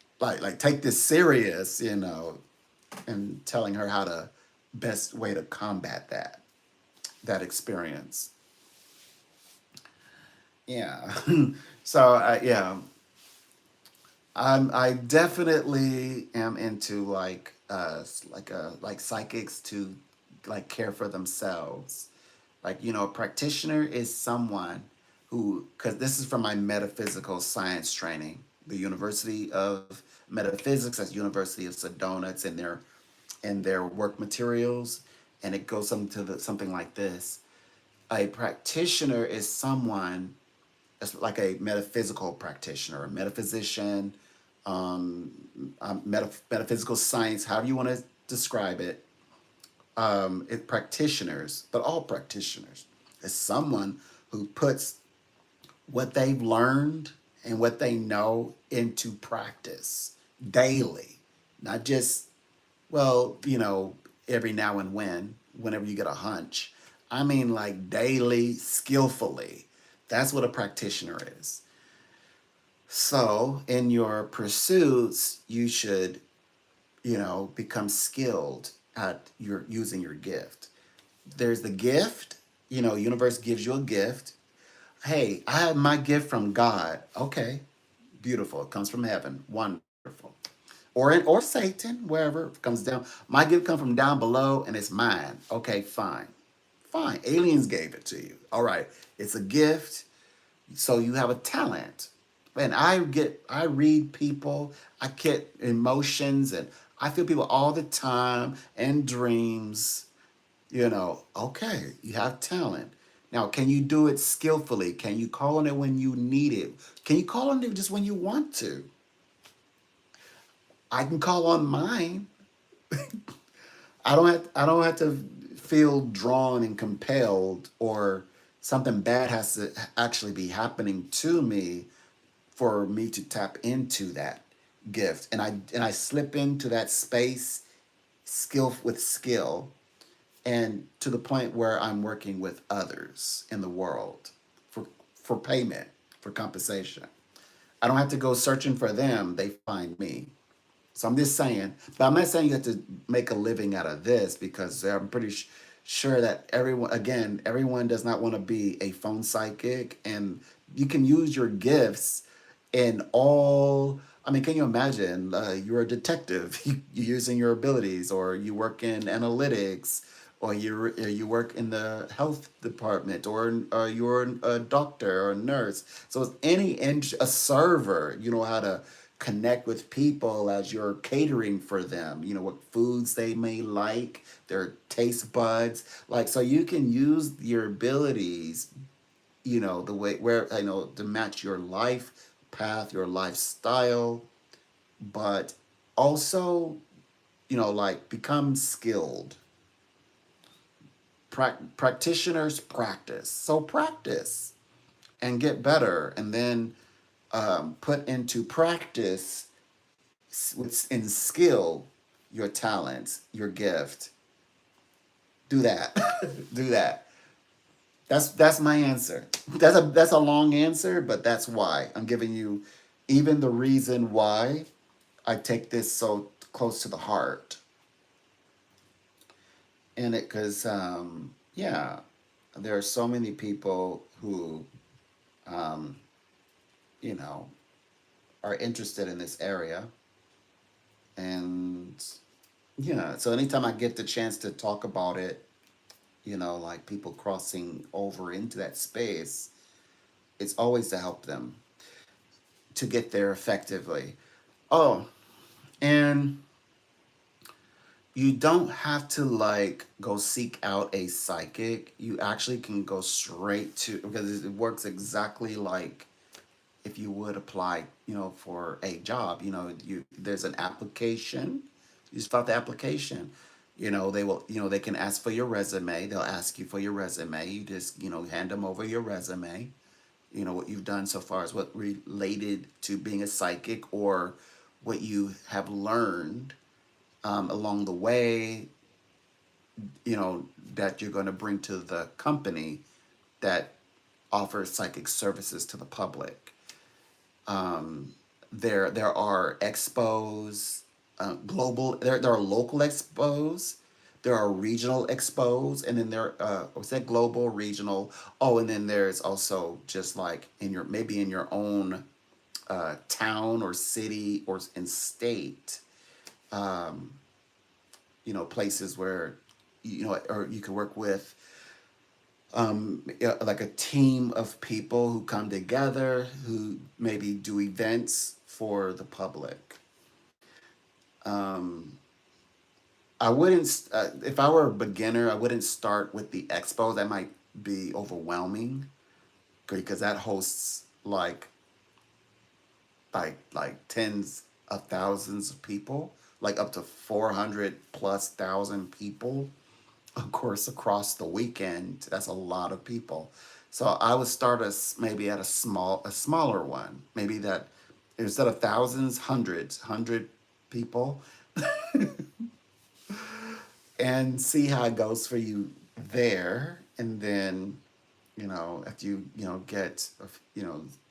S1: take this serious, and telling her how to best way to combat that experience. Yeah. So yeah, I definitely am into like psychics to like care for themselves. Like, a practitioner is someone who, because this is from my metaphysical science training, the University of Metaphysics, that's University of Sedona. It's in their work materials, and it goes something like this. A practitioner is someone that's like a metaphysical practitioner, a metaphysician, um, metaphysical science, however you want to describe it. Practitioners, but all practitioners, is someone who puts what they've learned and what they know into practice daily, not just, well, every now and whenever you get a hunch. I mean, like daily, skillfully. That's what a practitioner is. So, in your pursuits, you should, become skilled at your using your gift. There's the gift, universe gives you a gift. Hey, I have my gift from God. Okay, beautiful. It comes from heaven. Wonderful. Or Satan, wherever it comes down. My gift comes from down below, and it's mine. Okay, fine. Fine. Aliens gave it to you. All right. It's a gift. So you have a talent. And I read people, I get emotions, and I feel people all the time, and dreams. Okay, you have talent. Now, can you do it skillfully? Can you call on it when you need it? Can you call on it just when you want to? I can call on mine. I don't have to feel drawn and compelled, or something bad has to actually be happening to me for me to tap into that gift. And I slip into that space, skill, and to the point where I'm working with others in the world for payment, for compensation. I don't have to go searching for them, they find me. So I'm just saying, but I'm not saying you have to make a living out of this, because I'm pretty sure that everyone does not want to be a phone psychic, and you can use your gifts in all. I mean, can you imagine? You're a detective, you're using your abilities, or you work in analytics, or you work in the health department, or you're a doctor or a nurse. So it's a server. You know how to connect with people as you're catering for them, what foods they may like, their taste buds. Like, so you can use your abilities, the way where I know to match your life path, your lifestyle, but also, like become skilled. Practitioners practice. So practice and get better, and then put into practice what's in skill, your talents, your gift. Do that. Do that. That's my answer. That's a long answer, but that's why I'm giving you even the reason why I take this so close to the heart. And it because yeah, there are so many people who um, you know are interested in this area, and yeah, so anytime I get the chance to talk about it, like people crossing over into that space, it's always to help them to get there effectively. Oh, and you don't have to like go seek out a psychic. You actually can go straight to, because it works exactly like if you would apply, for a job. There's an application. You just fill out the application. They will, they can ask for your resume. They'll ask you for your resume. You just, hand them over your resume. What you've done so far is what related to being a psychic, or what you have learned along the way, that you're going to bring to the company that offers psychic services to the public. Um, there are expos, global. There are local expos. There are regional expos, and then what's that? Global, regional. Oh, and then there's also just like maybe in your own town or city or in state. Um, places where or you could work with yeah, like a team of people who come together who maybe do events for the public. Um, I wouldn't, if I were a beginner, I wouldn't start with the expo. That might be overwhelming because that hosts like tens of thousands of people, like up to 400 plus thousand people, of course, across the weekend. That's a lot of people. So I would start us maybe at a smaller one, maybe that instead of thousands, hundred people, and see how it goes for you there. And then, if you, get,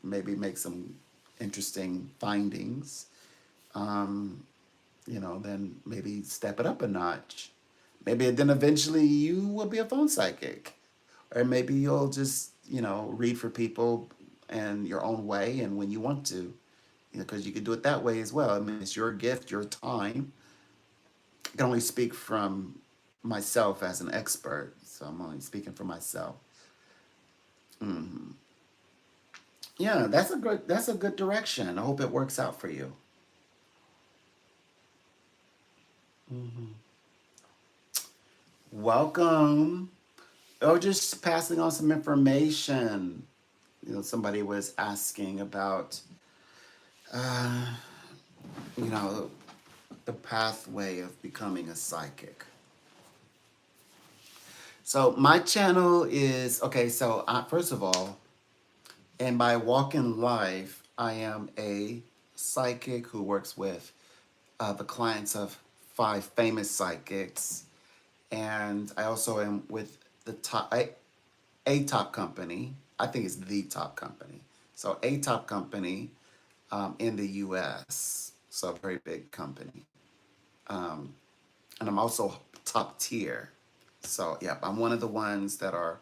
S1: maybe make some interesting findings, um, then maybe step it up a notch. Maybe then eventually you will be a phone psychic. Or maybe you'll just, read for people in your own way and when you want to, because you could do it that way as well. I mean, it's your gift, your time. I can only speak from myself as an expert, so I'm only speaking for myself. Hmm. Yeah, that's a good direction. I hope it works out for you. Hmm. Welcome. Oh, just passing on some information. Somebody was asking about, uh, you know, the pathway of becoming a psychic. So my channel is okay. So first of all, in my walk in life, I am a psychic who works with the clients of five famous psychics, and I also am with the a top company. I think it's the top company. So a top company in the U.S. So a very big company, um, and I'm also top tier. So yeah, I'm one of the ones that are,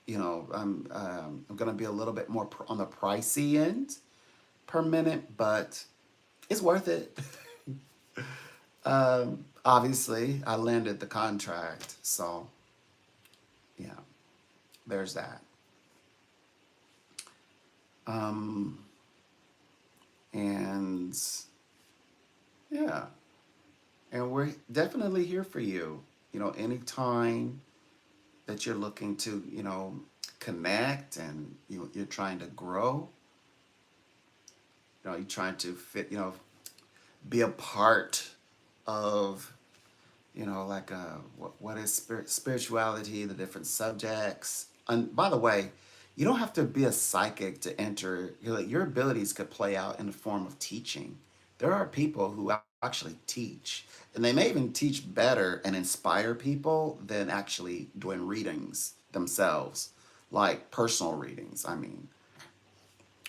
S1: I'm gonna be a little bit more on the pricey end per minute, but it's worth it. Obviously, I landed the contract, so yeah, there's that. Um, and we're definitely here for you. Anytime that you're looking to, connect and you're trying to grow, you're trying to fit, be a part of, like what is spirituality, the different subjects. And by the way, you don't have to be a psychic to enter. Like, your abilities could play out in the form of teaching. There are people who actually teach, and they may even teach better and inspire people than actually doing readings themselves, like personal readings. I mean,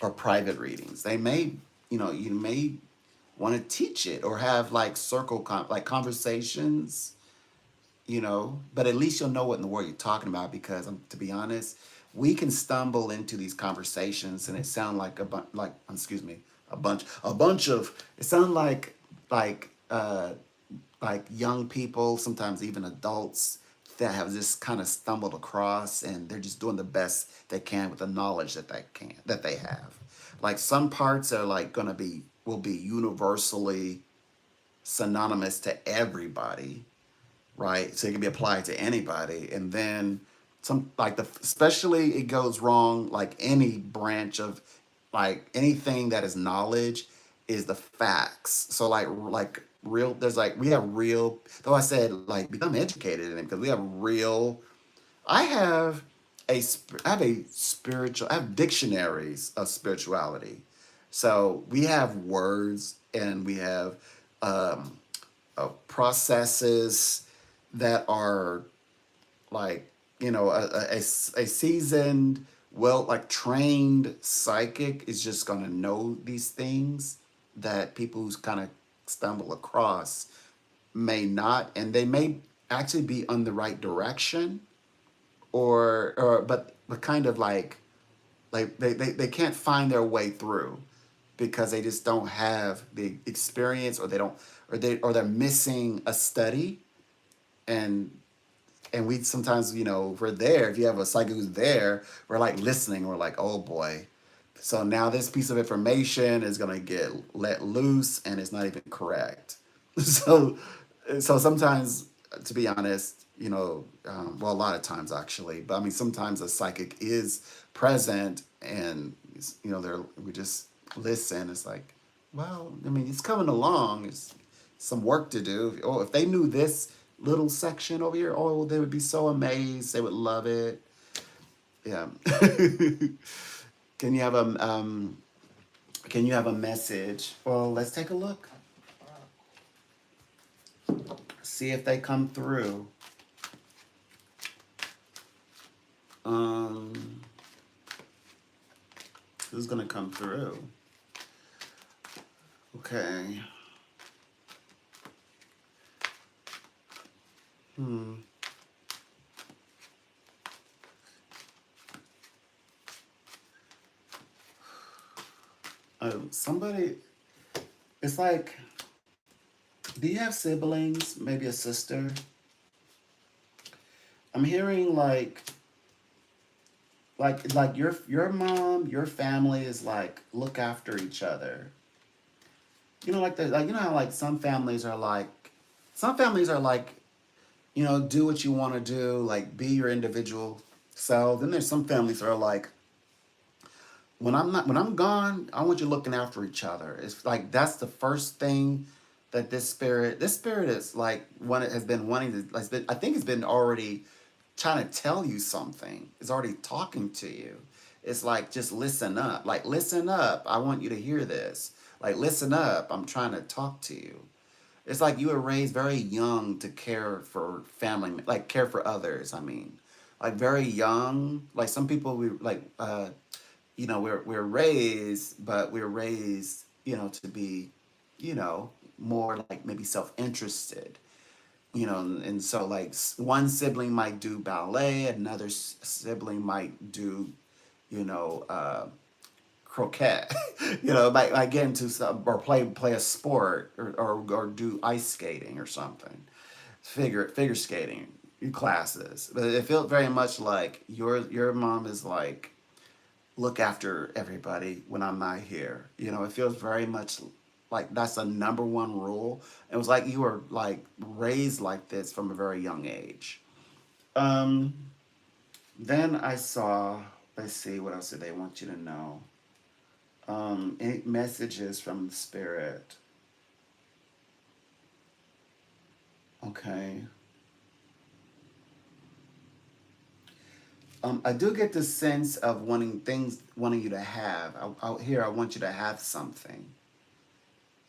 S1: or private readings. They may, you may want to teach it or have like like conversations, but at least you'll know what in the world you're talking about, because to be honest, we can stumble into these conversations and it sound like excuse me, a bunch of it sound like young people, sometimes even adults, that have just kind of stumbled across, and they're just doing the best they can with the knowledge that they have. Like, some parts are like going to be will be universally synonymous to everybody, right? So it can be applied to anybody. And then some, like, especially it goes wrong, like any branch of, like, anything that is knowledge is the facts. So like real, there's like we have real. Though I said like become educated in it, because we have real. I have I have a spiritual. I have dictionaries of spirituality. So we have words and we have um, processes that are like, a seasoned, well, like, trained psychic is just going to know these things that people who's kind of stumble across may not, and they may actually be on the right direction, or but kind of like they can't find their way through because they just don't have the experience, or they don't, or they're missing a study. And and we sometimes, we're there. If you have a psychic who's there, we're like listening. We're like, oh boy. So now this piece of information is gonna get let loose, and it's not even correct. So, so sometimes, to be honest, well, a lot of times actually, but I mean, sometimes a psychic is present, and we just listen. It's like, well, I mean, it's coming along. It's some work to do. Oh, if they knew this little section over here, oh, they would be so amazed. They would love it. Yeah. Can you have a can you have a message? Well, let's take a look. See if they come through. Um, who's gonna come through? Okay. Hmm. Somebody. It's like, do you have siblings? Maybe a sister. I'm hearing like your mom, your family is like look after each other. Like the like how like some families are like, do what you want to do, like be your individual self. Then there's some families that are like, when I'm gone, I want you looking after each other. It's like that's the first thing that this spirit is like one has been wanting to, like, I think it's been already trying to tell you something. It's already talking to you. It's like, just listen up. Like, listen up. I want you to hear this. Like, listen up. I'm trying to talk to you. It's like you were raised very young to care for family, like care for others. I mean, like very young. Like some people, we like, we're raised, but we're raised, to be, more like maybe self-interested. And so like one sibling might do ballet, another sibling might do, you know, uh, croquet, might get into some, or play a sport, or do ice skating or something, figure skating classes. But it felt very much like your mom is like, look after everybody when I'm not here. It feels very much like that's a number one rule. It was like you were like raised like this from a very young age. Um, then I saw, let's see, what else did they want you to know? Any messages from the spirit. Okay. I do get the sense of wanting things, wanting you to have. Out here, I want you to have something.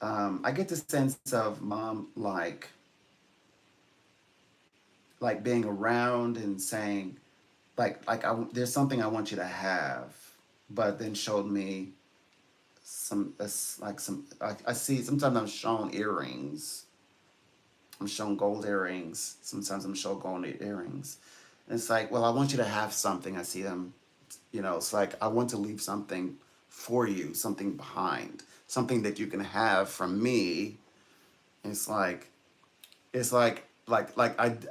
S1: I get the sense of mom like being around and saying there's something I want you to have, but then showed me some I see sometimes I'm shown earrings. I'm shown gold earrings. Sometimes I'm shown gold earrings. And it's like, well, I want you to have something. I see them, it's like I want to leave something for you, something behind, something that you can have from me. It's like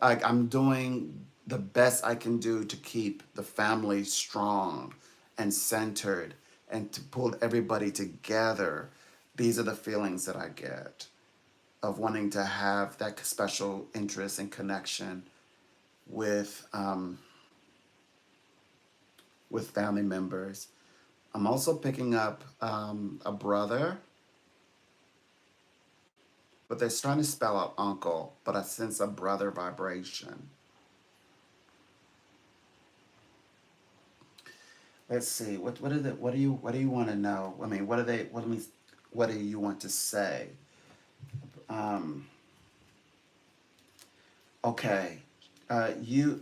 S1: I'm doing the best I can do to keep the family strong and centered and to pull everybody together. These are the feelings that I get of wanting to have that special interest and connection with with family members. I'm also picking up a brother, but they're trying to spell out uncle, but I sense a brother vibration. Let's see. What do you want to know? I mean, what do you want to say? Um, okay. You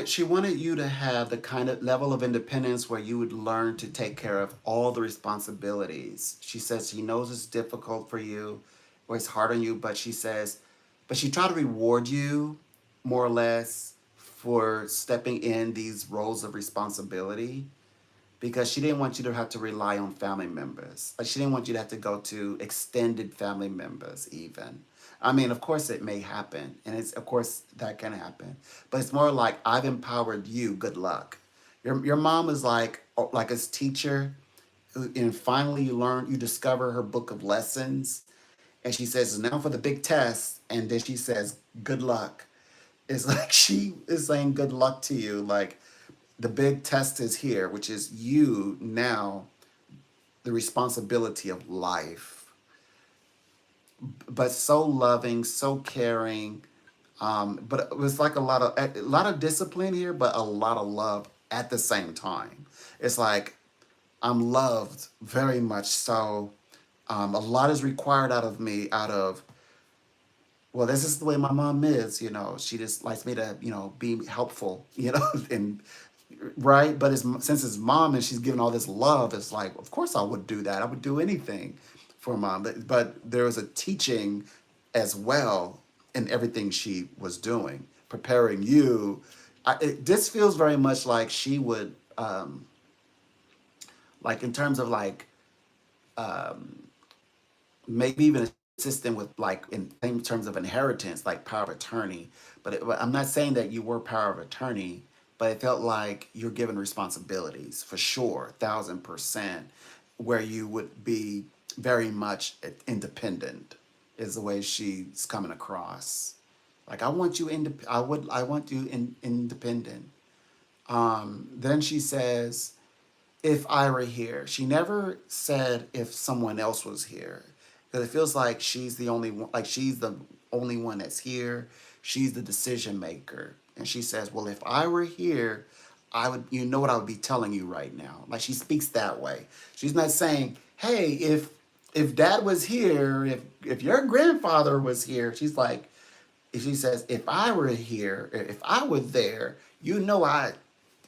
S1: she wanted you to have the kind of level of independence where you would learn to take care of all the responsibilities. She says she knows it's difficult for you or it's hard on you, but she says, but she tried to reward you more or less for stepping in these roles of responsibility because she didn't want you to have to rely on family members. Like she didn't want you to have to go to extended family members even. I mean, of course it may happen, and it's of course that can happen, but it's more like I've empowered you. Good luck. Your mom is like a teacher, and finally you discover her book of lessons, and she says now for the big test, and then she says good luck. It's like she is saying good luck to you, like the big test is here, which is you now, the responsibility of life, but so loving, so caring. But it was like a lot of discipline here, but a lot of love at the same time. It's like I'm loved very much so. A lot is required out of me, out of well, this is the way my mom is, she just likes me to, be helpful, and right. But since it's mom and she's giving all this love, it's like, of course I would do that. I would do anything for mom. But there was a teaching as well in everything she was doing, preparing you. This feels very much like she would, like in terms of like, maybe even assist them with like in terms of inheritance, like power of attorney. But I'm not saying that you were power of attorney, but it felt like you're given responsibilities for sure, 1,000%, where you would be very much independent, is the way she's coming across. Like I want you independent. Then she says, if I were here. She never said if someone else was here. Because it feels like she's the only one, like she's the only one that's here. She's the decision maker. And she says, well, if I were here, you know what I would be telling you right now. Like she speaks that way. She's not saying, hey, if dad was here, if your grandfather was here, she's like, if she says, if I were here, if I were there, I'd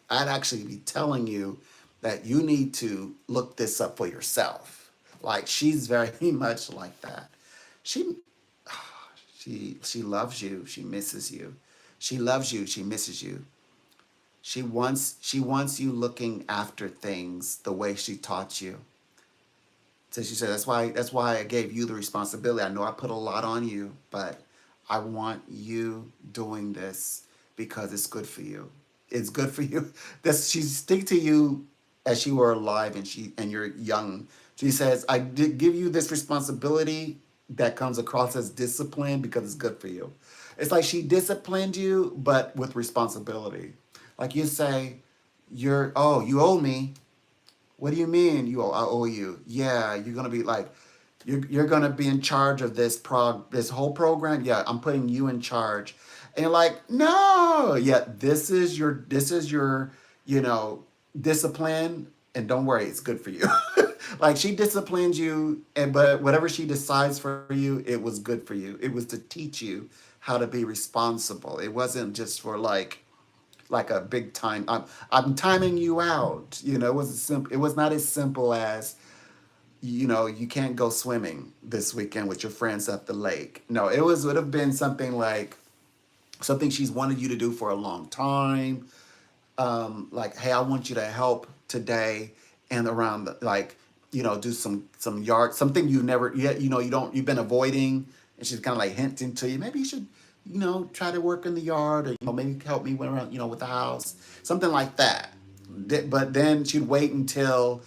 S1: actually be telling you that you need to look this up for yourself. Like she's very much like that. She she loves you. She misses you. She loves you. She misses you. She wants you looking after things the way she taught you. So she said that's why I gave you the responsibility. I know I put a lot on you, but I want you doing this because it's good for you. It's good for you. She stick to you as you were alive and you're young She says, I did give you this responsibility that comes across as discipline because it's good for you. It's like she disciplined you, but with responsibility. Like you say, you owe me. What do you mean I owe you? Yeah, you're gonna be like, you're gonna be in charge of this whole program. Yeah, I'm putting you in charge. And you're like, no, yeah, this is your, you know, discipline, and don't worry, it's good for you. Like she disciplines you, and but whatever she decides for you, it was good for you. It was to teach you how to be responsible. It wasn't just for like a big time. I'm timing you out. You know, it was simple. It was not as simple as, you know, you can't go swimming this weekend with your friends at the lake. No, would have been something like something she's wanted you to do for a long time. Like, hey, I want you to help today and around like, you know, do some yard something you never yet, you know, you've been avoiding, and she's kind of like hinting to you, maybe you should, you know, try to work in the yard, or you know, maybe help me around, you know, with the house, something like that. But then she'd wait until,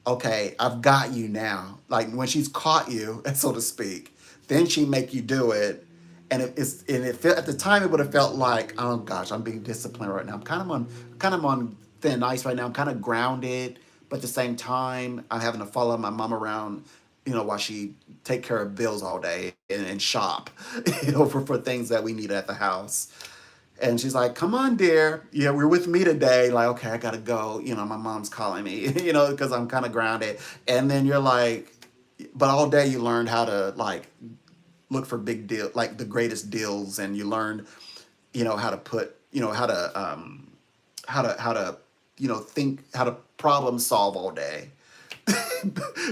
S1: okay, I've got you now. Like when she's caught you, so to speak, then she make you do it. And it felt at the time it would have felt like, oh gosh, I'm being disciplined right now. I'm kind of on thin ice right now. I'm kind of grounded, but at the same time, I'm having to follow my mom around, you know, while she take care of bills all day and shop, you know, for things that we need at the house. And she's like, come on, dear. Yeah, we're with me today. Like, okay, I gotta go. You know, my mom's calling me, you know, because I'm kind of grounded. And then you're like, but all day you learned how to like look for big deal, like the greatest deals, and you learned, you know, how to put, you know, how to, you know, think, how to problem solve all day.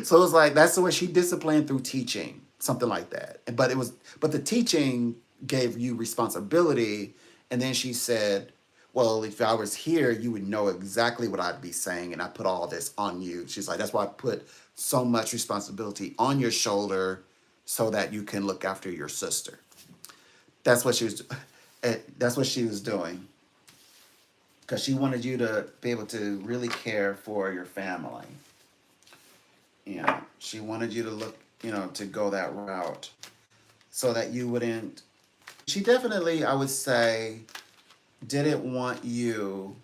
S1: So it was like that's the way she disciplined through teaching, something like that. But the teaching gave you responsibility, and then she said, "Well, if I was here, you would know exactly what I'd be saying, and I put all this on you." She's like, "That's why I put so much responsibility on your shoulder, so that you can look after your sister." That's what she was. That's what she was doing because she wanted you to be able to really care for your family. You know, she wanted you to look, you know, to go that route so that you wouldn't. She definitely, I would say, didn't want you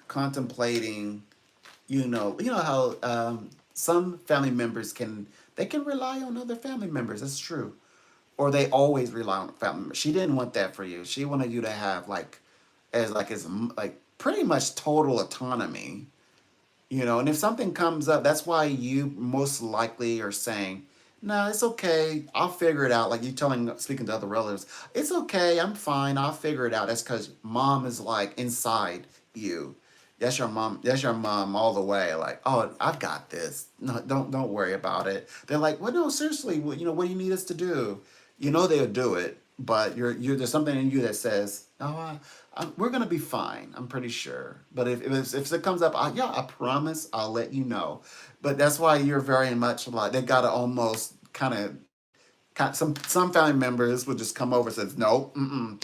S1: contemplating. You know how some family members can rely on other family members. That's true, or they always rely on family members. She didn't want that for you. She wanted you to have like pretty much total autonomy. You know, and if something comes up, that's why you most likely are saying, "No, it's okay. I'll figure it out." Like you speaking to other relatives, "It's okay. I'm fine. I'll figure it out." That's because mom is like inside you. That's your mom. That's your mom all the way. Like, "Oh, I've got this. No, don't worry about it." They're like, "Well, no, seriously. You know, what do you need us to do?" You know they'll do it, but there's something in you that says, "Oh, we're gonna be fine. I'm pretty sure." But if it comes up, yeah, I promise I'll let you know. But that's why you're very much like they gotta almost some family members would just come over and says, "No, mm-mm.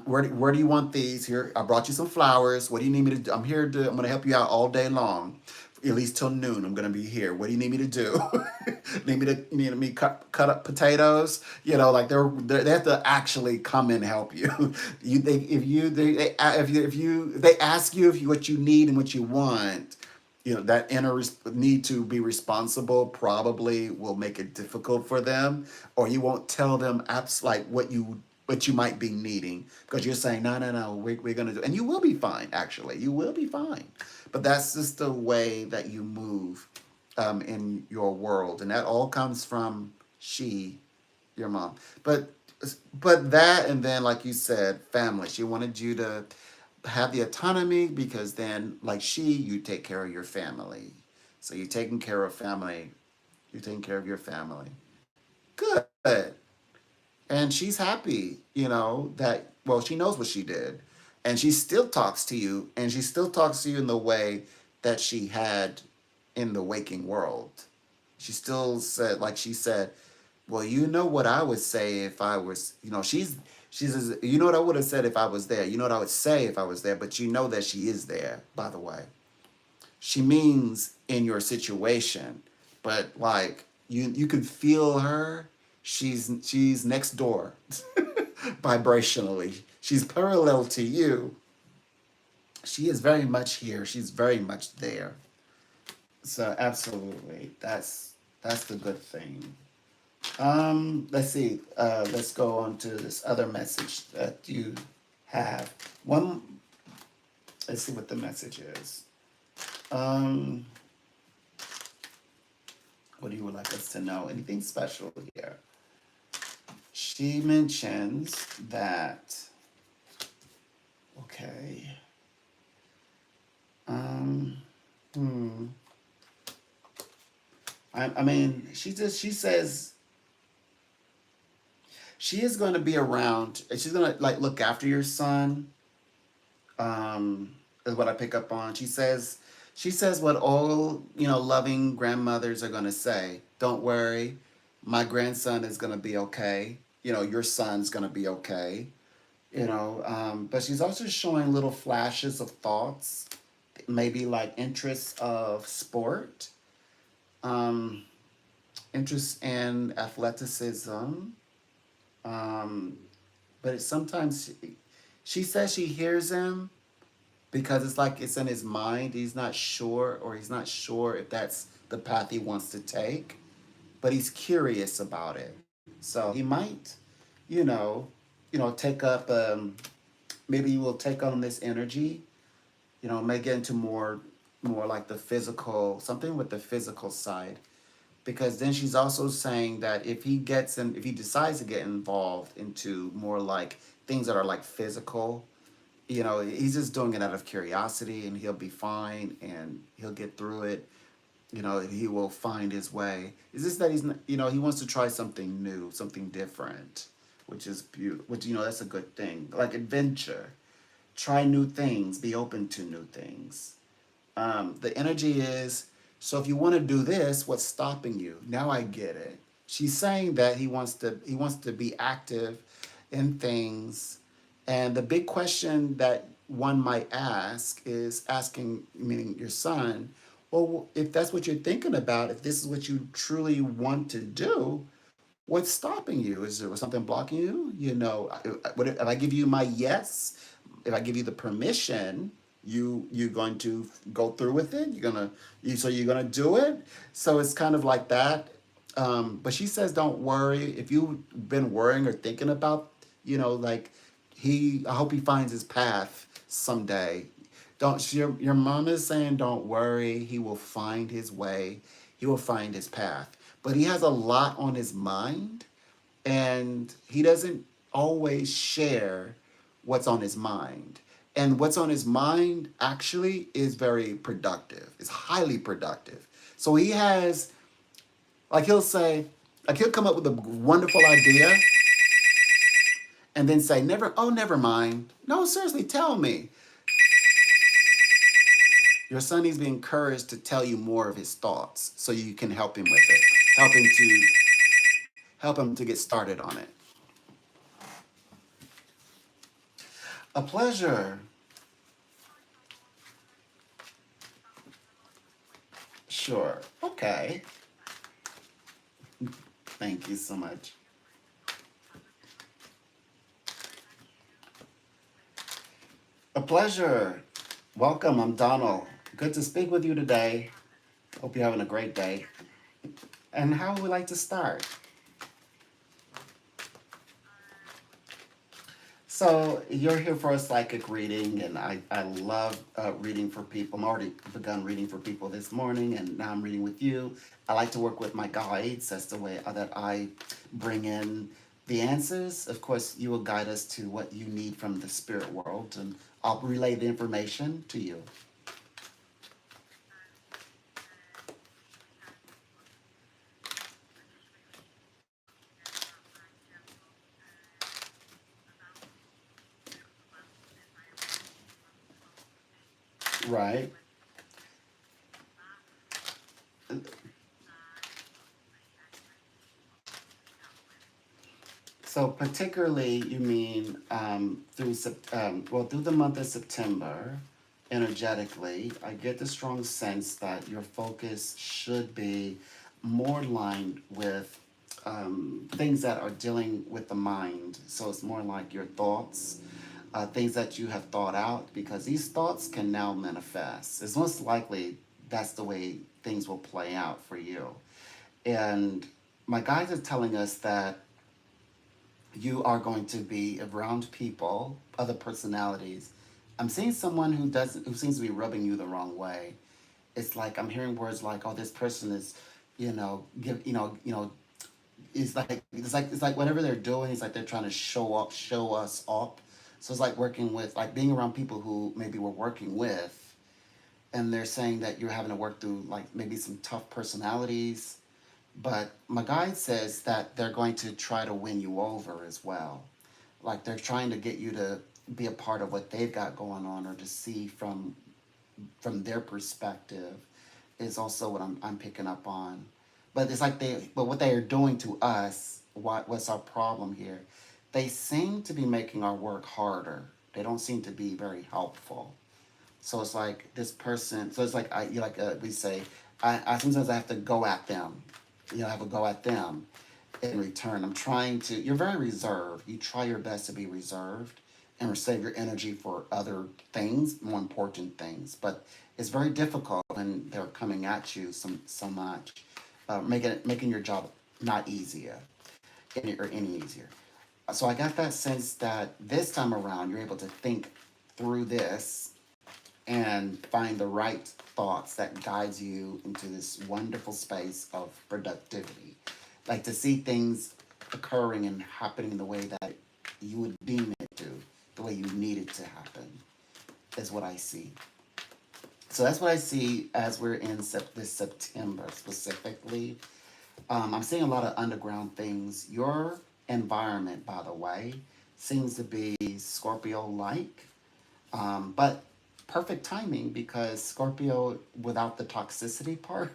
S1: Where do you want these? Here, I brought you some flowers. What do you need me to do? I'm gonna help you out all day long, at least till noon. I'm gonna be here. What do you need me to do? Need me cut up potatoes? You know, like they have to actually come and help you. You they if you they if you they ask you what you need and what you want. You know that need to be responsible probably will make it difficult for them, or you won't tell them like what you might be needing because you're saying no, no, no, we're gonna do, and you will be fine. Actually, you will be fine, but that's just the way that you move in your world, and that all comes from she, your mom. But that, and then like you said, family. She wanted you to have the autonomy because then, like you take care of your family. So you're taking care of family. You're taking care of your family. Good. And she's happy, you know, that, well, she knows what she did. And she still talks to you, and she still talks to you in the way that she had in the waking world. She still said, like she said, well, you know what I would say if I was, she says, you know what I would have said if I was there. You know what I would say if I was there, but you know that she is there, by the way. she means in your situation, but like you can feel her. She's next door vibrationally. She's parallel to you. She is very much here. She's very much there. So absolutely, that's the good thing. Let's see. Let's go on to this other message that you have. One. Let's see what the message is. Um, what do you would like us to know? Anything special here? She mentions that. Okay. Um. Hmm. I mean, she says she is going to be around. She's going to like look after your son. Is what I pick up on. She says what all loving grandmothers are going to say. Don't worry, my grandson is going to be okay. Your son's going to be okay. But she's also showing little flashes of thoughts, maybe like interests of sport, um, interest in athleticism. Um, but sometimes she says she hears him because it's like it's in his mind. He's not sure if that's the path he wants to take, but he's curious about it. So he might, you know, take up. Maybe he will take on this energy. May get into more like the physical, something with the physical side. Because then she's also saying that if he decides to get involved into more like things that are like physical, he's just doing it out of curiosity and he'll be fine and he'll get through it. He will find his way. It's just that he wants to try something new, something different, which is beautiful, which, that's a good thing. Like adventure, try new things, be open to new things. The energy is, so if you want to do this, what's stopping you? Now I get it. She's saying that he wants to be active in things, and the big question that one might ask is asking, meaning your son, well, if that's what you're thinking about, if this is what you truly want to do, what's stopping you? Is there something blocking you? If I give you my yes, if I give you the permission, you're going to go through with it. You're gonna do it. So it's kind of like that. But she says, don't worry. If you've been worrying or thinking about, like I hope he finds his path someday. Don't your mom is saying, don't worry. He will find his way. He will find his path. But he has a lot on his mind, and he doesn't always share what's on his mind. And what's on his mind actually is very productive. It's highly productive. So he has, like he'll say, like he'll come up with a wonderful idea and then say, never mind. No, seriously, tell me. Your son needs to be encouraged to tell you more of his thoughts so you can help him with it. Help him to get started on it. A pleasure. Sure. Okay. Thank you so much. A pleasure. Welcome. I'm Donald. Good to speak with you today. Hope you're having a great day. And how would we like to start? So you're here for a psychic reading, and I love reading for people. I'm already begun reading for people this morning, and now I'm reading with you. I like to work with my guides. That's the way that I bring in the answers. Of course, you will guide us to what you need from the spirit world, and I'll relay the information to you. Right. So particularly, you mean through through the month of September. energetically, I get the strong sense that your focus should be more aligned with things that are dealing with the mind. So it's more like your thoughts, things that you have thought out, because these thoughts can now manifest. It's most likely that's the way things will play out for you. And my guides are telling us that you are going to be around people, other personalities. I'm seeing someone who seems to be rubbing you the wrong way. It's like I'm hearing words like, "Oh, this person is, it's like whatever they're doing, it's like they're trying to show us up." So it's like working with, like being around people who maybe we're working with, and they're saying that you're having to work through like maybe some tough personalities. But my guide says that they're going to try to win you over as well. Like they're trying to get you to be a part of what they've got going on, or to see from their perspective, is also what I'm picking up on. But it's like but what they are doing to us, what's our problem here? They seem to be making our work harder. They don't seem to be very helpful. So it's like this person. So it's like we say, I sometimes I have to go at them. I have to go at them in return. I'm trying to. You're very reserved. You try your best to be reserved and save your energy for other things, more important things. But it's very difficult when they're coming at you so much, making your job not easier or any easier. So I got that sense that this time around you're able to think through this and find the right thoughts that guides you into this wonderful space of productivity. Like to see things occurring and happening the way that you would deem it to, the way you need it to happen, is what I see. So that's what I see as we're in this September specifically. I'm seeing a lot of underground things. Your environment, by the way, seems to be Scorpio like, but perfect timing because Scorpio, without the toxicity part,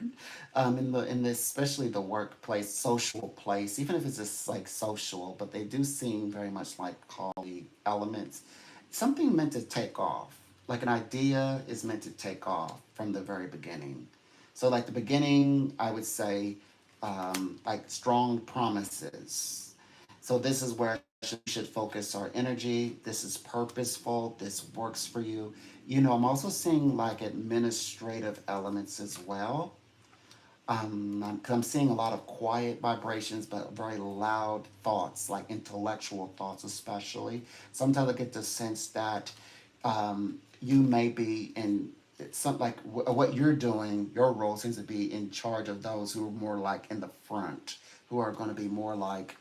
S1: in this, especially the workplace, social place, even if it's just like social, but they do seem very much like Kali elements. Something meant to take off, like an idea is meant to take off from the very beginning. So like the beginning, I would say, like strong promises. So this is where we should focus our energy. This is purposeful. This works for you. I'm also seeing like administrative elements as well. I'm seeing a lot of quiet vibrations, but very loud thoughts, like intellectual thoughts, especially. Sometimes I get the sense that you may be in some like what you're doing. Your role seems to be in charge of those who are more like in the front, who are going to be more like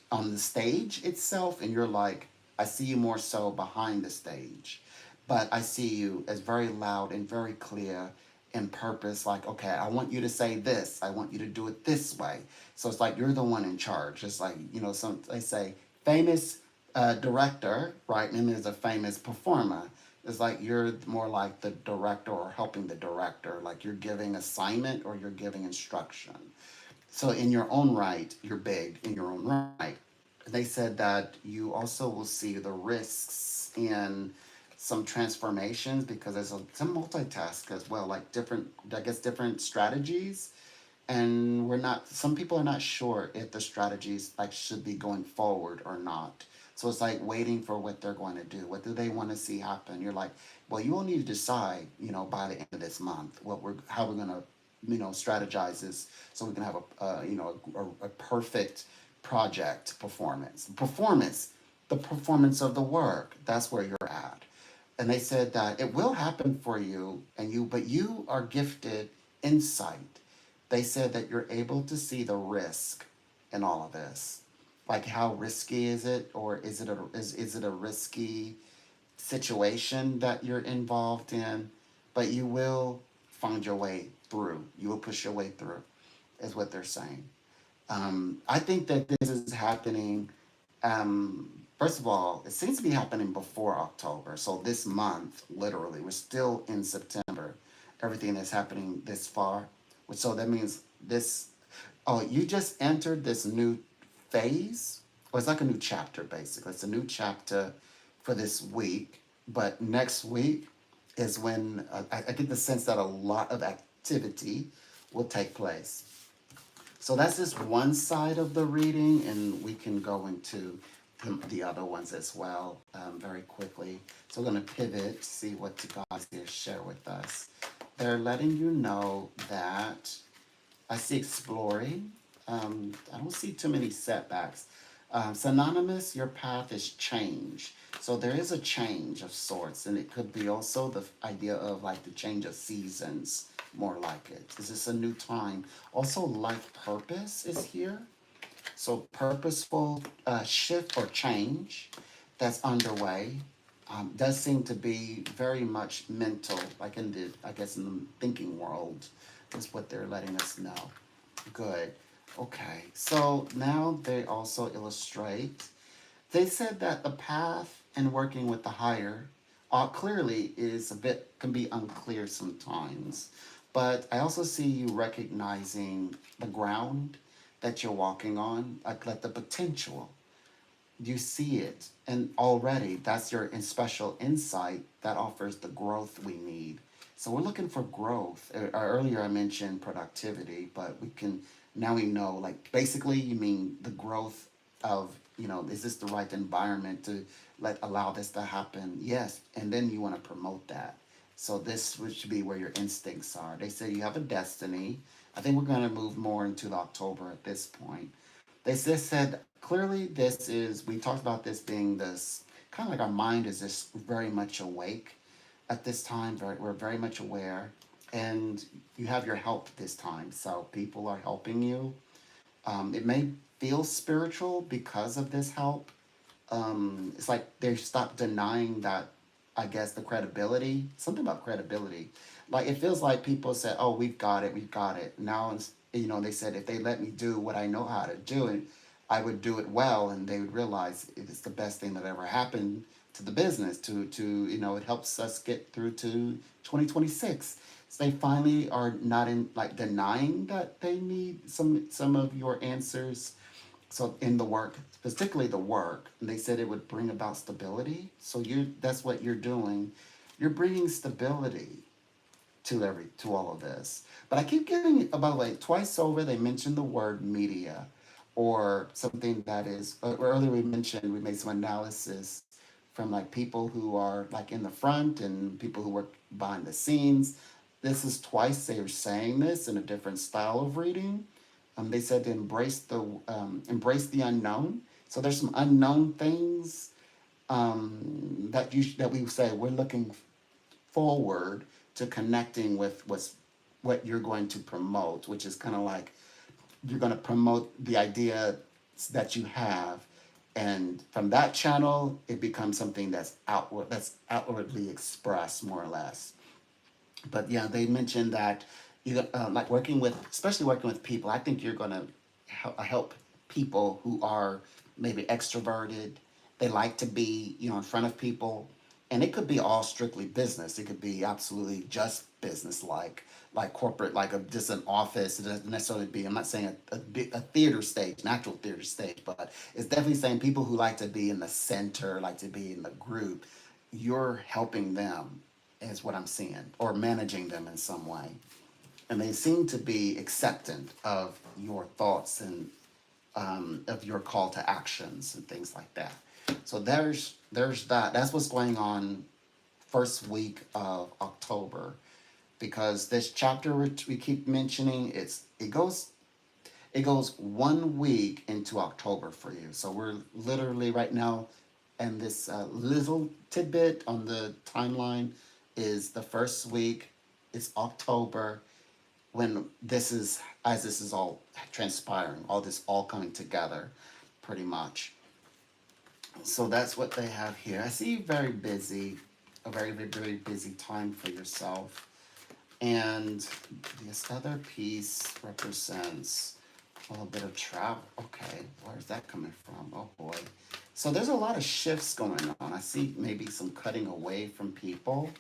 S1: on the stage itself, and you're like, I see you more so behind the stage, but I see you as very loud and very clear in purpose. Like, okay, I want you to say this, I want you to do it this way. So it's like you're the one in charge. It's like, some they say famous director, right? And then there's a famous performer. It's like you're more like the director or helping the director, like you're giving assignment or you're giving instruction. So in your own right, you're big in your own right. They said that you also will see the risks in some transformations because there's some multitask as well, like different, I guess, different strategies. And some people are not sure if the strategies like should be going forward or not. So it's like waiting for what they're going to do. What do they want to see happen? You're like, well, you will need to decide, by the end of this month, how we're going to, strategize this so we can have a perfect project the performance of the work. That's where you're at. And they said that it will happen for you, but you are gifted insight. They said that you're able to see the risk in all of this. Like how risky is it, or is it a risky situation that you're involved in? But you will find your way through. You will push your way through, is what they're saying. I think that this is happening. First of all, it seems to be happening before October. So this month, literally, we're still in September. Everything that's happening this far. So that means this. Oh, you just entered this new phase. Well, it's like a new chapter, basically. It's a new chapter for this week. But next week, is when I get the sense that a lot of activity will take place. So that's just one side of the reading, and we can go into the other ones as well very quickly. So we're going to pivot, see what God is here to share with us. They're letting you know that I see exploring. I don't see too many setbacks. Synonymous, your path is change. So there is a change of sorts, and it could be also the idea of like the change of seasons, more like it. Is this a new time? Also, life purpose is here. So purposeful shift or change that's underway does seem to be very much mental, like in the, I guess, in the thinking world, is what they're letting us know. Good. Okay. So now they also illustrate. They said that the path in working with the higher clearly is a bit, can be unclear sometimes. But I also see you recognizing the ground that you're walking on, like the potential. You see it, and already that's your in special insight that offers the growth we need. So we're looking for growth. Earlier I mentioned productivity, but we can now we know, like, basically you mean the growth of, is this the right environment to let allow this to happen? Yes, and then you want to promote that. So this should be where your instincts are. They say you have a destiny. I think we're going to move more into the October at this point. They just said clearly this is, we talked about this being this kind of like our mind is just very much awake at this time. We're very much aware, and you have your help this time. So people are helping you. It may feel spiritual because of this help. It's like they stopped denying that, I guess, the credibility, something about credibility. Like it feels like people said, oh, we've got it, we've got it. Now, they said if they let me do what I know how to do, and I would do it well, and they would realize it's the best thing that ever happened to the business, it helps us get through to 2026. So they finally are not in like denying that they need some of your answers. So in the work, particularly the work, they said it would bring about stability. So that's what you're doing. You're bringing stability to all of this. But I keep getting, by the way, twice over they mentioned the word media, or something that is earlier we made some analysis from like people who are like in the front and people who work behind the scenes. This is twice they are saying this in a different style of reading. They said to embrace the unknown. So there's some unknown things that we say we're looking forward to connecting with what you're going to promote, which is kind of like you're going to promote the idea that you have, and from that channel it becomes something that's outwardly expressed, more or less. But yeah, they mentioned that like especially working with people. I think you're going to help people who are maybe extroverted. They like to be, in front of people, and it could be all strictly business. It could be absolutely just business, like corporate, like just an office. It doesn't necessarily be. I'm not saying a theater stage, an actual theater stage, but it's definitely saying people who like to be in the center, like to be in the group. You're helping them, is what I'm seeing, or managing them in some way. And they seem to be acceptant of your thoughts and of your call to actions and things like that. So there's that. That's what's going on first week of October, because this chapter which we keep mentioning, it goes 1 week into October for you. So we're literally right now, and this little tidbit on the timeline is the first week. It's October, when this is all transpiring, all this all coming together, pretty much. So that's what they have here. I see you very busy, a very, very, very busy time for yourself. And this other piece represents a little bit of travel. Okay, where's that coming from? Oh boy. So there's a lot of shifts going on. I see maybe some cutting away from people.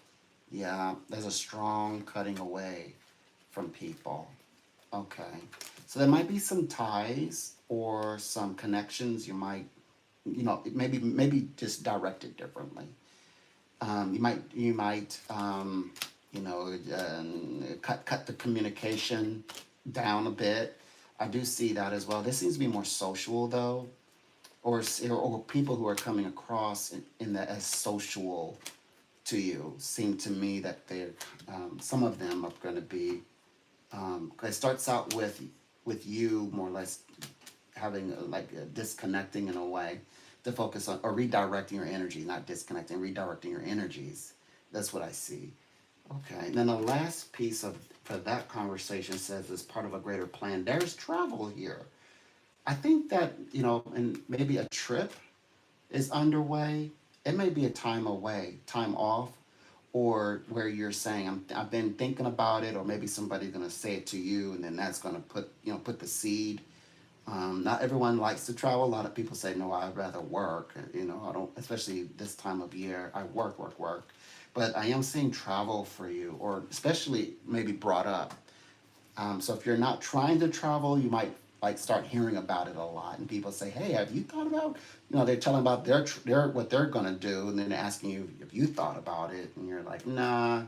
S1: Yeah, there's a strong cutting away from people. Okay. So there might be some ties or some connections you might, maybe just directed differently. You might you know cut the communication down a bit. I do see that as well. This seems to be more social though, or people who are coming across in that as social to you seem to me that they're some of them are going to be. It starts out with you more or less having like disconnecting in a way to focus on or redirecting your energy, not disconnecting, redirecting your energies. That's what I see. Okay, and then the last piece of for that conversation says as part of a greater plan. There's travel here. I think that and maybe a trip is underway. It may be a time away, time off, or where you're saying I've been thinking about it, or maybe somebody's gonna say it to you, and then that's gonna put the seed. Not everyone likes to travel. A lot of people say, no, I'd rather work. I don't, especially this time of year, I work, work, work. But I am seeing travel for you, or especially maybe brought up. So if you're not trying to travel, you might like start hearing about it a lot, and people say, "Hey, have you thought about?" They're telling about their what they're gonna do, and then they're asking you if you thought about it, and you're like, "Nah,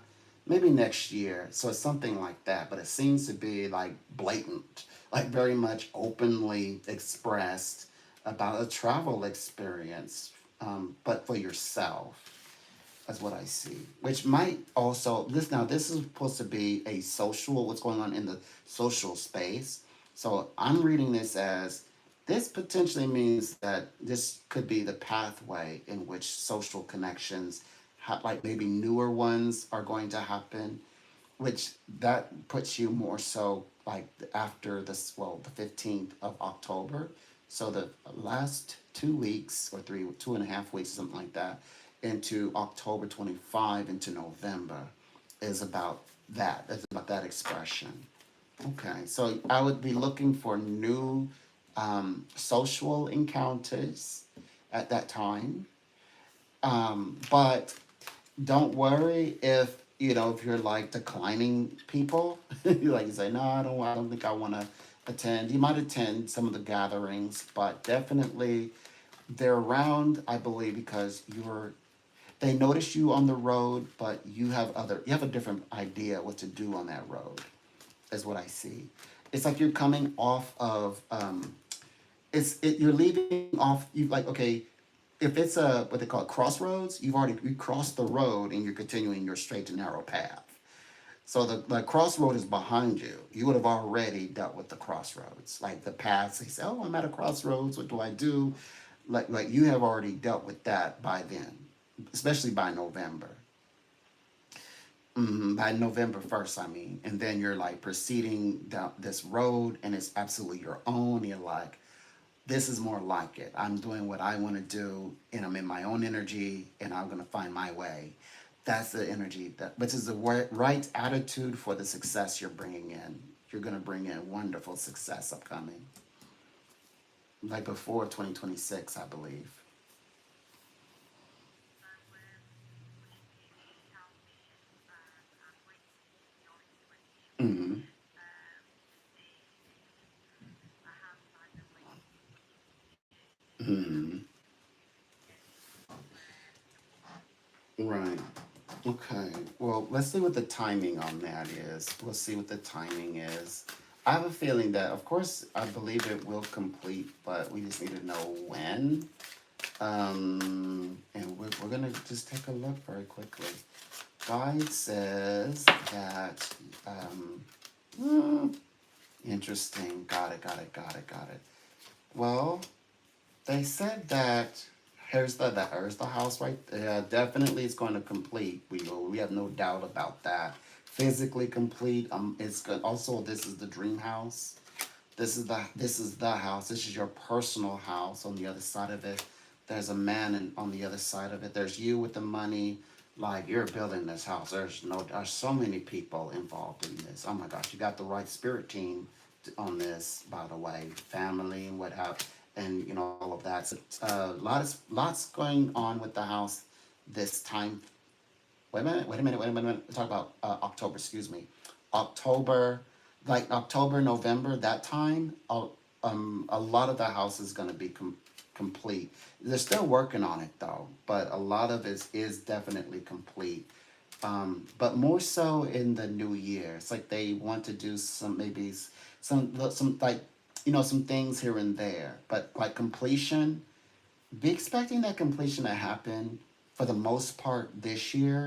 S1: maybe next year." So it's something like that, but it seems to be like blatant, like very much openly expressed about a travel experience, but for yourself. That's what I see. Which might also this is supposed to be a social what's going on in the social space. So I'm reading this as this potentially means that this could be the pathway in which social connections like maybe newer ones are going to happen, which that puts you more so like after this, well, the 15th of October. So the last 2 weeks or 2.5 weeks, something like that, into October 25 into November is about that. It's about that expression. Okay, so I would be looking for new social encounters at that time. But don't worry if you're like declining people. You say, no, I don't think I want to attend. You might attend some of the gatherings, but definitely they're around, I believe, because they notice you on the road, but you have a different idea what to do on that road, is what I see. It's like you're coming off of you're leaving off. You like, okay, if it's a what they call it, crossroads, you crossed the road and you're continuing your straight and narrow path. So the crossroad is behind you. You would have already dealt with the crossroads, like the paths. They say, "Oh, I'm at a crossroads. What do I do?" Like you have already dealt with that by then, especially by November. By November 1st, I mean, and then you're like proceeding down this road, and it's absolutely your own. You're like, this is more like it. I'm doing what I want to do, and I'm in my own energy, and I'm going to find my way. That's the energy which is the right attitude for the success you're bringing in. You're going to bring in wonderful success upcoming, like before 2026, I believe. Hmm. Hmm. Right. Okay. Well, let's see what the timing on that is. We'll see what the timing is. I have a feeling that, of course, I believe it will complete, but we just need to know when. And we're gonna just take a look very quickly. Guide says that, hmm, interesting. Got it, got it, got it, got it. Well, they said that here's the house right there. Definitely it's going to complete. We have no doubt about that. Physically complete. It's good. Also, this is the dream house. This is the house. This is your personal house. On the other side of it, there's a man on the other side of it. There's you with the money. Like you're building this house. There's so many people involved in this. Oh my gosh, you got the right spirit team on this. By the way, family and what have, and all of that. So lots going on with the house this time. Wait a minute, wait a minute, wait a minute. Talk about October, excuse me. October, like October, November, that time, a lot of the house is going to be complete. They're still working on it though, but a lot of it is definitely complete. But more so in the new year. It's like they want to do some maybe some like some things here and there, but like completion. Be expecting that completion to happen for the most part this year,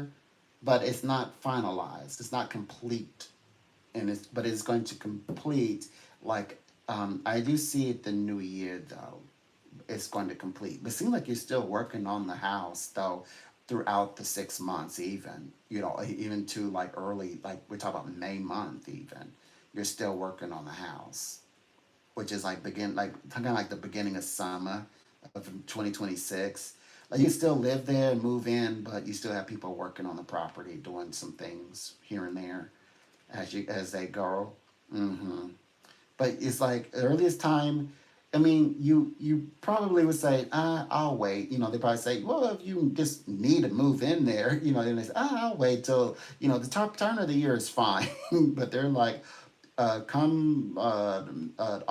S1: but it's not finalized. It's not complete, and it's going to complete like I do see it the new year though. It's going to complete. But it seems like you're still working on the house though throughout the 6 months even. Even to like early like we're talking about May month even. You're still working on the house. Which is like kind of like the beginning of summer of 2026. Like you still live there and move in, but you still have people working on the property doing some things here and there as they go. hmm But it's like earliest time. I mean, you probably would say, I'll wait. They probably say, well, if you just need to move in there, then they say, I'll wait till the top turn of the year is fine. But they're like, come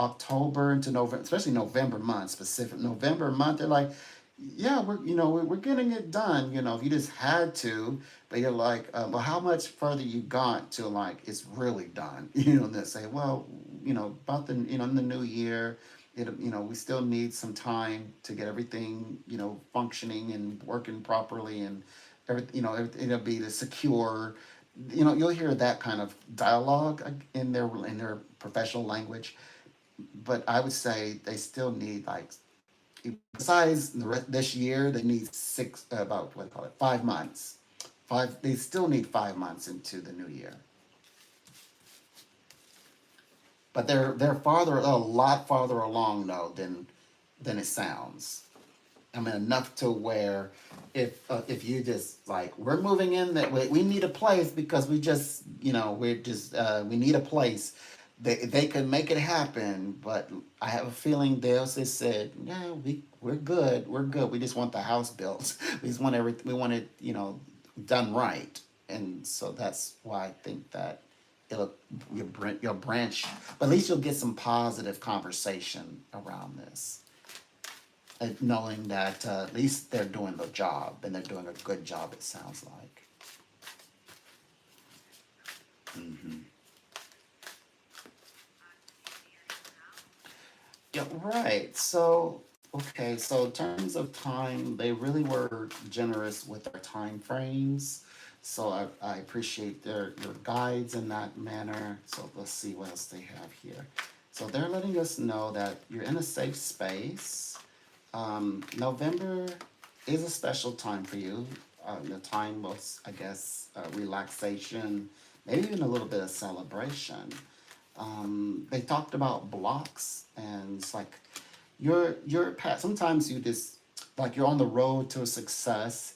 S1: October into November, especially November month, specific November month, they're like, yeah, we're getting it done. If you just had to, but you're like, well, how much further you got to like it's really done? And they say, well, about the in the new year, we still need some time to get everything functioning and working properly and everything. It'll be the secure. You'll hear that kind of dialogue in their professional language, but I would say they still need like besides this year they need about what do you call it 5 months. They still need 5 months into the new year, but they're farther a lot farther along though than it sounds. I mean, enough to where if you just like we're moving in that we need a place because we need a place. They can make it happen, but I have a feeling they'll just said, yeah, we're good. We just want the house built. We just want everything. We want it done right, and so that's why I think that it'll your branch, but at least you'll get some positive conversation around this knowing that at least they're doing the job and they're doing a good job. It sounds like. hmm Yeah, right. So, okay. So, in terms of time, they really were generous with their time frames. So, I appreciate your guides in that manner. So, let's see what else they have here. So, they're letting us know that you're in a safe space. November is a special time for you. The time of, I guess, relaxation, maybe even a little bit of celebration. They talked about blocks, and it's like you're sometimes you just like you're on the road to success,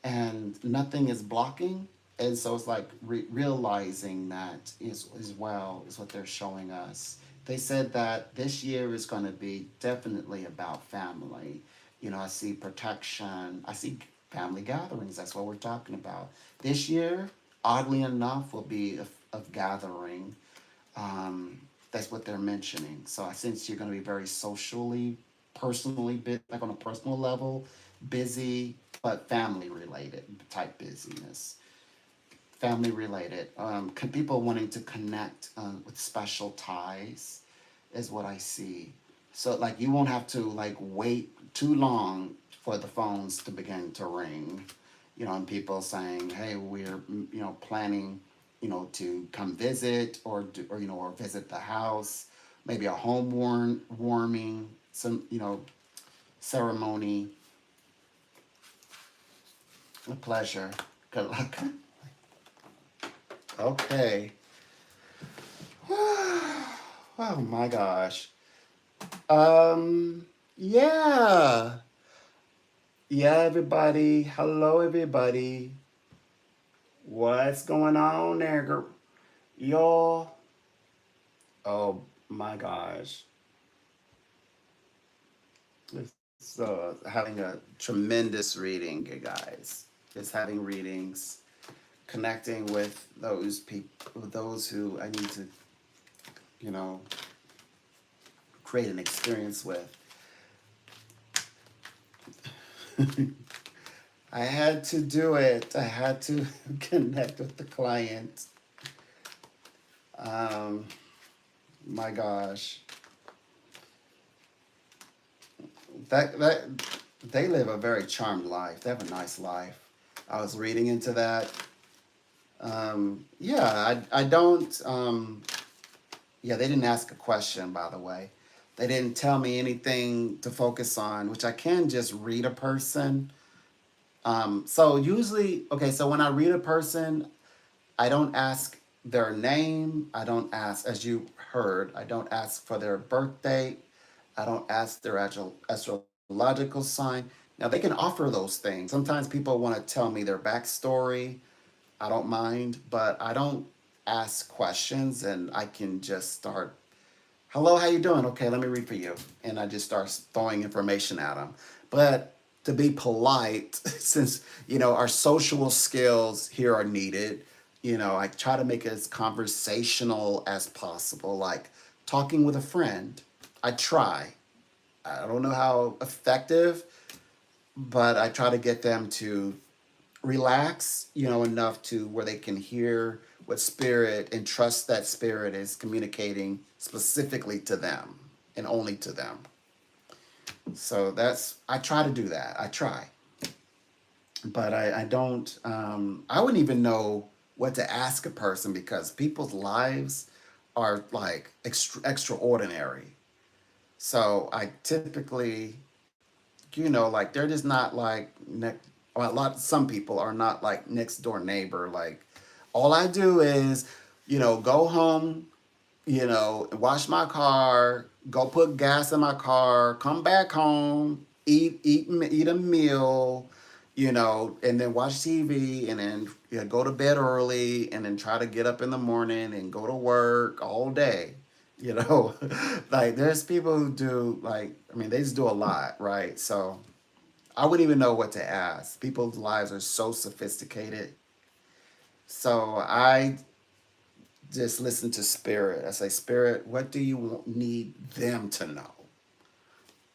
S1: and nothing is blocking, and so it's like realizing that is well is what they're showing us. They said that this year is going to be definitely about family. I see protection. I see family gatherings. That's what we're talking about. This year, oddly enough, will be of gathering. That's what they're mentioning. So I sense you're going to be very socially, personally, like on a personal level, busy, but family related type busyness. Family related. People wanting to connect with special ties is what I see. So like you won't have to like wait too long for the phones to begin to ring, and people saying, "Hey, we're planning, to come visit or visit the house, maybe a home warming, some ceremony, a pleasure, good luck." Okay. Oh my gosh. Yeah. Yeah, everybody. Hello, everybody. What's going on there, girl? Y'all. Oh my gosh. It's having a tremendous reading, you guys. Just having readings, connecting with those people, those who I need to, you know, create an experience with. I had to do it. I had to connect with the client. Um, my gosh, that they live a very charmed life. They have a nice life. I was reading into that. Yeah, I don't. Yeah, they didn't ask a question, by the way. They didn't tell me anything to focus on, which I can just read a person. So usually, okay, so when I read a person, I don't ask their name. I don't ask, as you heard, I don't ask for their birth date. I don't ask their astrological sign. Now, they can offer those things. Sometimes people want to tell me their backstory. I don't mind, but I don't ask questions and I can just start, hello, how you doing? Okay, let me read for you. And I just start throwing information at them. But to be polite, since, our social skills here are needed, I try to make it as conversational as possible, like talking with a friend. I try. I don't know how effective, but I try to get them to relax, enough to where they can hear what spirit and trust that spirit is communicating specifically to them and only to them. So I try to do that. I try, but I don't, I wouldn't even know what to ask a person because people's lives are like extraordinary. So I typically, like they're just not like well, some people are not like next door neighbor. Like all I do is, go home, wash my car, go put gas in my car, come back home, eat a meal, and then watch TV, and then go to bed early, and then try to get up in the morning and go to work all day. You know, like there's people who do like, I mean, they just do a lot, right? So I wouldn't even know what to ask. People's lives are so sophisticated. So I just listen to spirit. I say, Spirit, what do you need them to know?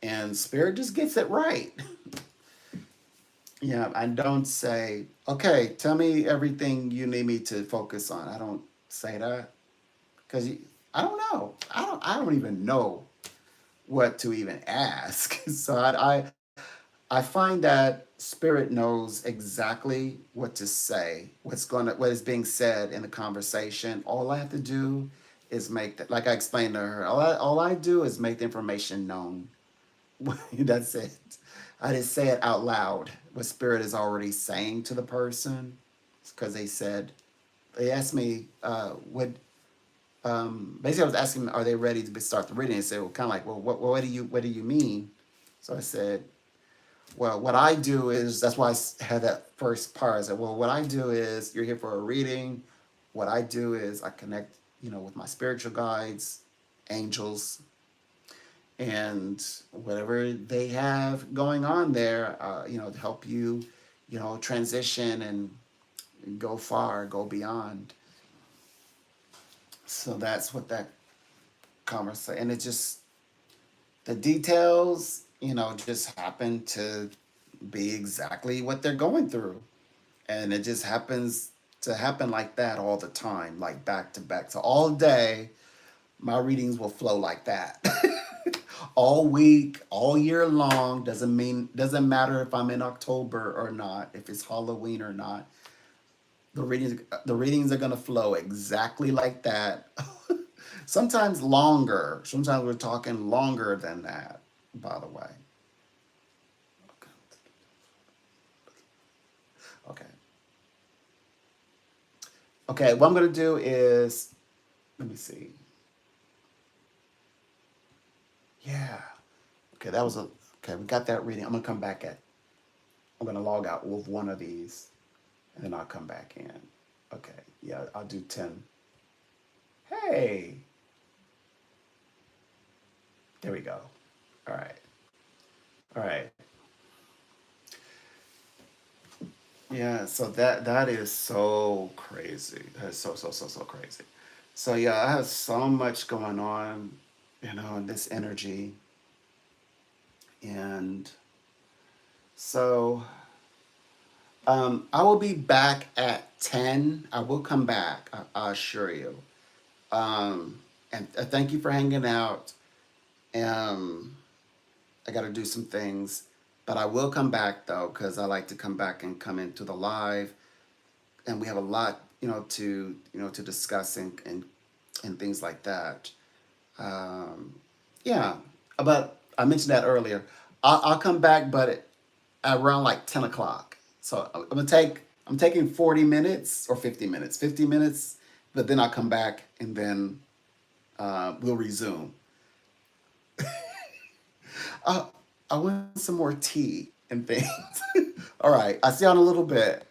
S1: And spirit just gets it right. Yeah, I don't say, okay, tell me everything you need me to focus on. I don't say that because I don't know. I don't even know what to even ask. So I find that spirit knows exactly what to say, what is being said in the conversation. All I have to do is make that, like I explained to her. All I do is make the information known. That's it. I just say it out loud. What spirit is already saying to the person, because they asked me what. Basically, I was asking, are they ready to start the reading? They said, well, kind of like, well, what do you mean? So I said, well, what I do is, that's why I had that first part. I said, well, what I do is, you're here for a reading. What I do is I connect, with my spiritual guides, angels, and whatever they have going on there, to help you, transition and go far, go beyond. So that's what that conversation, and it just, the details, just happen to be exactly what they're going through. And it just happens to happen like that all the time, like back to back. So all day, my readings will flow like that. All week, all year long, doesn't matter if I'm in October or not, if it's Halloween or not. The readings are gonna flow exactly like that. Sometimes longer. Sometimes we're talking longer than that, by the way. Okay. Okay, what I'm gonna do is, let me see. Yeah. Okay, that was a okay. We got that reading. I'm gonna come back at. I'm gonna log out with one of these, and then I'll come back in. Okay. Yeah, I'll do 10. Hey, there we go. All right. All right. Yeah. So that is so crazy. That's so crazy. So yeah, I have so much going on, in this energy, and So I will be back at 10. I will come back, I assure you. Um, and thank you for hanging out. Um, I got to do some things, but I will come back though, because I like to come back and come into the live, and we have a lot, to discuss and things like that. Um, yeah, but I mentioned that earlier. I'll come back, but around like 10 o'clock. So I'm taking 40 minutes or 50 minutes, 50 minutes, but then I'll come back and then we'll resume. Uh, I want some more tea and things. All right, I'll see you in a little bit.